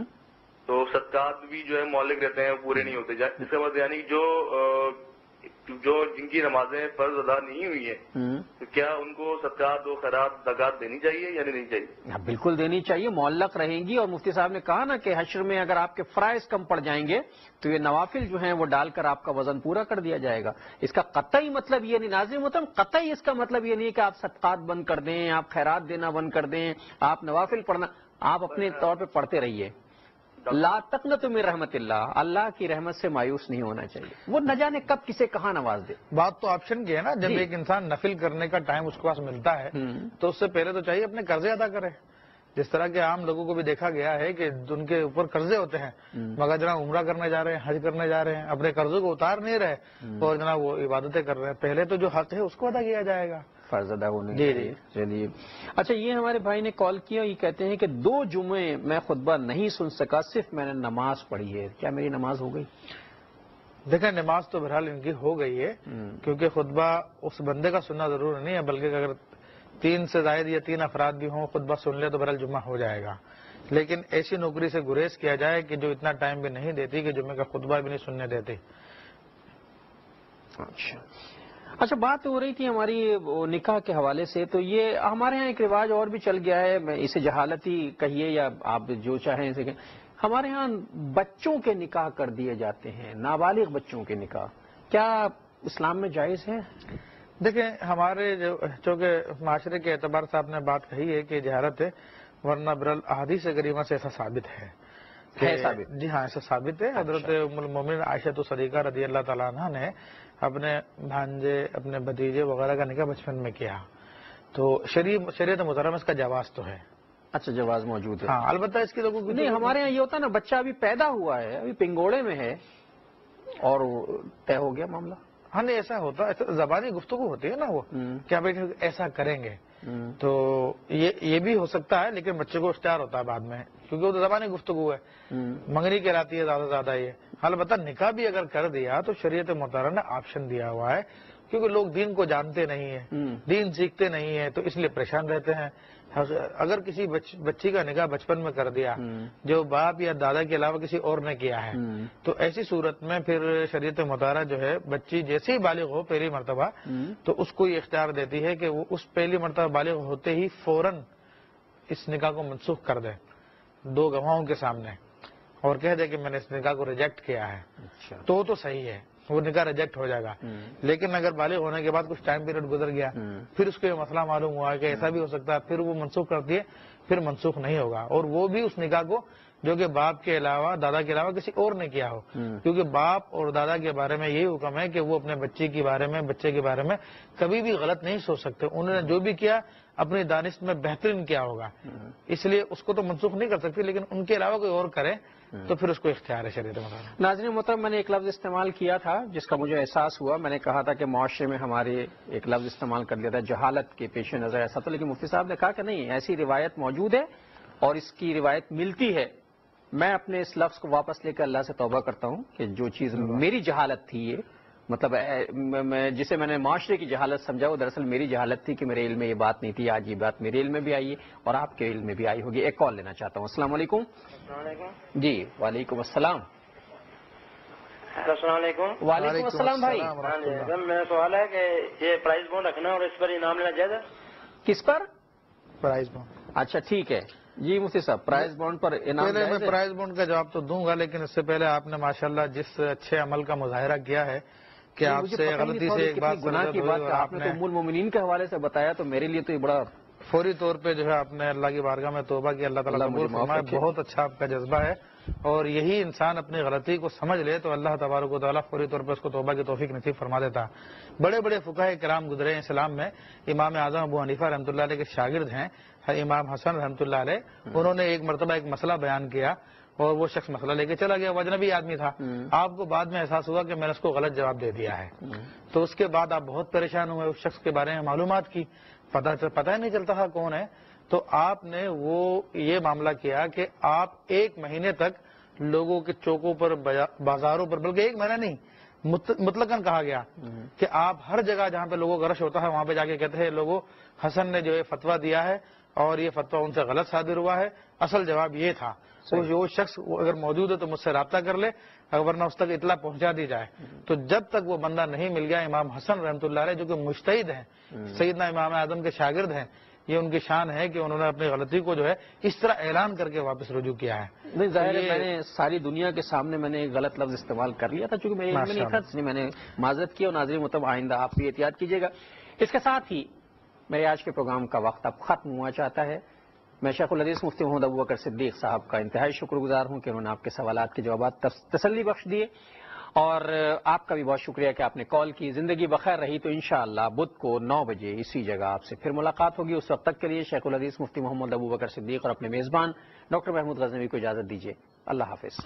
[SPEAKER 8] تو صدقات بھی جو ہے معلق رہتے ہیں, پورے نہیں ہوتے. اس کا مطلب یعنی جو جن کی نمازیں فرض ادا نہیں ہوئی ہیں تو کیا ان کو صدقات و خیرات زکات دینی چاہیے یا نہیں چاہیے؟
[SPEAKER 1] بالکل دینی چاہیے, معلق رہیں گی. اور مفتی صاحب نے کہا نا کہ حشر میں اگر آپ کے فرائض کم پڑ جائیں گے تو یہ نوافل جو ہیں وہ ڈال کر آپ کا وزن پورا کر دیا جائے گا. اس کا قطعی مطلب یہ نہیں, ناظرین محترم, قطعی اس کا مطلب یہ نہیں کہ آپ صدقات بند کر دیں, آپ خیرات دینا بند کر دیں, آپ نوافل پڑھنا, آپ اپنے طور پہ پڑھتے رہیے. لا تقنطوا من رحمت اللہ, اللہ کی رحمت سے مایوس نہیں ہونا چاہیے. وہ نہ جانے کب کسے کہاں نواز دے.
[SPEAKER 2] بات تو آپشن کی ہے نا, جب ایک انسان نفل کرنے کا ٹائم اس کے پاس ملتا ہے تو اس سے پہلے تو چاہیے اپنے قرضے ادا کرے. جس طرح کے عام لوگوں کو بھی دیکھا گیا ہے کہ ان کے اوپر قرضے ہوتے ہیں, مگر جناب عمرہ کرنے جا رہے ہیں, حج کرنے جا رہے ہیں, اپنے قرضوں کو اتار نہیں رہے اور جناب وہ عبادتیں کر رہے ہیں. پہلے تو جو حق ہے اس کو ادا کیا جائے گا,
[SPEAKER 1] فرض ادا ہونے. جی چلیے. اچھا, یہ ہمارے بھائی نے کال کیا, یہ کہتے ہیں کہ 2 جمعے میں خطبہ نہیں سن سکا, صرف میں نے نماز پڑھی ہے, کیا میری نماز ہو گئی؟
[SPEAKER 2] دیکھیں نماز تو بہرحال ان کی ہو گئی ہے, کیونکہ خطبہ اس بندے کا سننا ضرور نہیں ہے, بلکہ اگر 3 سے زائد یا 3 افراد بھی ہوں خطبہ سن لے تو بہرحال جمعہ ہو جائے گا. لیکن ایسی نوکری سے گریز کیا جائے کہ جو اتنا ٹائم بھی نہیں دیتی کہ جمعے کا خطبہ بھی نہیں سننے دیتی.
[SPEAKER 1] اچھا, بات ہو رہی تھی ہماری نکاح کے حوالے سے, تو یہ ہمارے ہاں ایک رواج اور بھی چل گیا ہے, اسے جہالت ہی کہیے یا آپ جو چاہیں اسے کہیں, ہمارے ہاں بچوں کے نکاح کر دیے جاتے ہیں, نابالغ بچوں کے نکاح, کیا اسلام میں جائز ہے؟
[SPEAKER 2] دیکھیں ہمارے چونکہ معاشرے کے اعتبار سے آپ نے بات کہی ہے کہ جہالت ہے, ورنہ برال احادیث کریمہ سے ایسا ثابت ہے. جی ہاں ایسا ثابت ہے. حضرت ام المومنین عائشہ صدیقہ رضی اللہ تعالیٰ عنہ نے اپنے بھانجے اپنے بھتیجے وغیرہ کا نکاح بچپن میں کیا, تو شریعت محترمہ اس کا جواز تو ہے.
[SPEAKER 1] اچھا جواز موجود ہے.
[SPEAKER 2] ہاں البتہ اس کی لوگوں
[SPEAKER 1] نہیں, ہمارے یہاں یہ ہوتا ہے نا, بچہ ابھی پیدا ہوا ہے, ابھی پنگوڑے میں ہے اور طے ہو گیا معاملہ.
[SPEAKER 2] ہاں نہیں ایسا ہوتا ہے, زبانی گفتگو ہوتی ہے نا وہ کیا بھائی ایسا کریں گے, تو یہ بھی ہو سکتا ہے, لیکن بچے کو اختیار ہوتا ہے بعد میں, کیونکہ وہ تو زبانی گفتگو ہے, منگنی کہلاتی ہے زیادہ سے زیادہ یہ. البتہ نکاح بھی اگر کر دیا تو شریعت محترمہ نے آپشن دیا ہوا ہے, کیونکہ لوگ دین کو جانتے نہیں ہیں, دین سیکھتے نہیں ہیں, تو اس لیے پریشان رہتے ہیں. اگر کسی بچی کا نکاح بچپن میں کر دیا جو باپ یا دادا کے علاوہ کسی اور نے کیا ہے, تو ایسی صورت میں پھر شریعت محترمہ جو ہے بچی جیسے ہی بالغ ہو پہلی مرتبہ, تو اس کو یہ اختیار دیتی ہے کہ وہ اس پہلی مرتبہ بالغ ہوتے ہی فوراً اس نکاح کو منسوخ کر دے 2 گواہوں کے سامنے, اور کہہ دے کہ میں نے اس نکاح کو ریجیکٹ کیا ہے. تو صحیح ہے, وہ نکاح ریجیکٹ ہو جائے گا. لیکن اگر بالغ ہونے کے بعد کچھ ٹائم پیریڈ گزر گیا, پھر اس کو یہ مسئلہ معلوم ہوا کہ ایسا بھی ہو سکتا ہے, پھر وہ منسوخ کرتی ہے, پھر منسوخ نہیں ہوگا. اور وہ بھی اس نکاح کو جو کہ باپ کے علاوہ دادا کے علاوہ کسی اور نے کیا ہو, کیونکہ باپ اور دادا کے بارے میں یہی حکم ہے کہ وہ اپنے بچے کے بارے میں کبھی بھی غلط نہیں سوچ سکتے. انہوں نے جو بھی کیا اپنی دانش میں بہترین کیا ہوگا, اس لیے اس کو تو منسوخ نہیں کر سکتی, لیکن ان کے علاوہ کوئی اور کرے تو پھر اس کو اختیار ہے شریعت محترمہ.
[SPEAKER 1] ناظرین محترم, میں نے ایک لفظ استعمال کیا تھا جس کا مجھے احساس ہوا. میں نے کہا تھا کہ معاشرے میں ہمارے ایک لفظ استعمال کر لیا تھا جہالت کے پیش نظر ایسا تھا, لیکن مفتی صاحب نے کہا کہ نہیں, ایسی روایت موجود ہے اور اس کی روایت ملتی ہے. میں اپنے اس لفظ کو واپس لے کر اللہ سے توبہ کرتا ہوں کہ جو چیز میری جہالت تھی, یہ مطلب جسے میں نے معاشرے کی جہالت سمجھا, وہ دراصل میری جہالت تھی کہ میرے علم میں یہ بات نہیں تھی. آج یہ بات میرے علم میں بھی آئی ہے اور آپ کے علم میں بھی آئی ہوگی. ایک کال لینا چاہتا ہوں. السلام علیکم. جی وعلیکم السلام.
[SPEAKER 9] السلام علیکم.
[SPEAKER 1] وعلیکم السلام بھائی.
[SPEAKER 9] میرا سوال ہے کہ یہ پرائز بانڈ رکھنا اور اس پر انعام لینا جائز ہے؟
[SPEAKER 1] کس پر؟
[SPEAKER 2] Prize bond.
[SPEAKER 1] اچھا ٹھیک ہے جی مفتی صاحب, پرائز بانڈ پر انعام.
[SPEAKER 2] پہلے میں پرائز بانڈ کا جواب تو دوں گا, لیکن اس سے پہلے آپ نے ماشاءاللہ جس اچھے عمل کا مظاہرہ کیا ہے کہ آپ سے غلطی سے ایک بات
[SPEAKER 1] گناہ کی بات آپ نے ام المومنین کے حوالے سے بتایا, تو میرے لیے تو یہ بڑا
[SPEAKER 2] فوری طور پہ جو ہے آپ نے اللہ کی بارگاہ میں توبہ کی, اللہ تعالیٰ قبول فرمائے. بہت اچھا آپ کا جذبہ ہے, اور یہی انسان اپنی غلطی کو سمجھ لے تو اللہ تبارک و تعالیٰ فوری طور پہ اس کو توبہ کی توفیق نصیب فرما دیتا. بڑے بڑے فقہاء کرام گزرے ہیں اسلام میں. امام اعظم ابو حنیفہ رحمۃ اللہ علیہ کے شاگرد ہیں امام حسن رحمۃ اللہ علیہ, انہوں نے ایک مرتبہ ایک مسئلہ بیان کیا اور وہ شخص مسئلہ لے کے چلا گیا, وہ اجنبی آدمی تھا. آپ کو بعد میں احساس ہوا کہ میں نے اس کو غلط جواب دے دیا ہے, تو اس کے بعد آپ بہت پریشان ہوئے, اس شخص کے بارے میں معلومات کی, پتہ ہی نہیں چلتا تھا کون ہے. تو آپ نے وہ یہ معاملہ کیا کہ آپ 1 مہینے تک لوگوں کے چوکوں پر, بازاروں پر, بلکہ 1 مہینہ نہیں, مطلقاً کہا گیا کہ آپ ہر جگہ جہاں پہ لوگوں کا رش ہوتا ہے وہاں پہ جا کے کہتے ہیں لوگوں حسن نے جو ہے فتویٰ دیا ہے اور یہ فتویٰ ان سے غلط صادر ہوا ہے, اصل جواب یہ تھا. جو شخص اگر موجود ہے تو مجھ سے رابطہ کر لے, ورنہ اس تک اطلاع پہنچا دی جائے. تو جب تک وہ بندہ نہیں مل گیا, امام حسن رحمۃ اللہ علیہ جو کہ مجتہد ہیں, سیدنا امام اعظم کے شاگرد ہیں, یہ ان کی شان ہے کہ انہوں نے اپنی غلطی کو جو ہے اس طرح اعلان کر کے واپس رجوع کیا ہے.
[SPEAKER 1] نہیں ظاہر ہے, میں نے ساری دنیا کے سامنے میں نے غلط لفظ استعمال کر لیا تھا, چونکہ میرے علم میں نہیں تھا, میں نے معذرت کی. اور ناظرین مطلب آئندہ آپ بھی احتیاط کیجیے گا. اس کے ساتھ ہی میرے آج کے پروگرام کا وقت اب ختم ہوا چاہتا ہے. میں شیخ الحدیث مفتی محمد ابوبکر صدیق صاحب کا انتہائی شکر گزار ہوں کہ انہوں نے آپ کے سوالات کے جوابات تسلی بخش دیے, اور آپ کا بھی بہت شکریہ کہ آپ نے کال کی. زندگی بخیر رہی تو انشاءاللہ بدھ کو 9 بجے اسی جگہ آپ سے پھر ملاقات ہوگی. اس وقت تک کے لیے شیخ الحدیث مفتی محمد ابوبکر صدیق اور اپنے میزبان ڈاکٹر محمود غزنوی کو اجازت دیجیے. اللہ حافظ.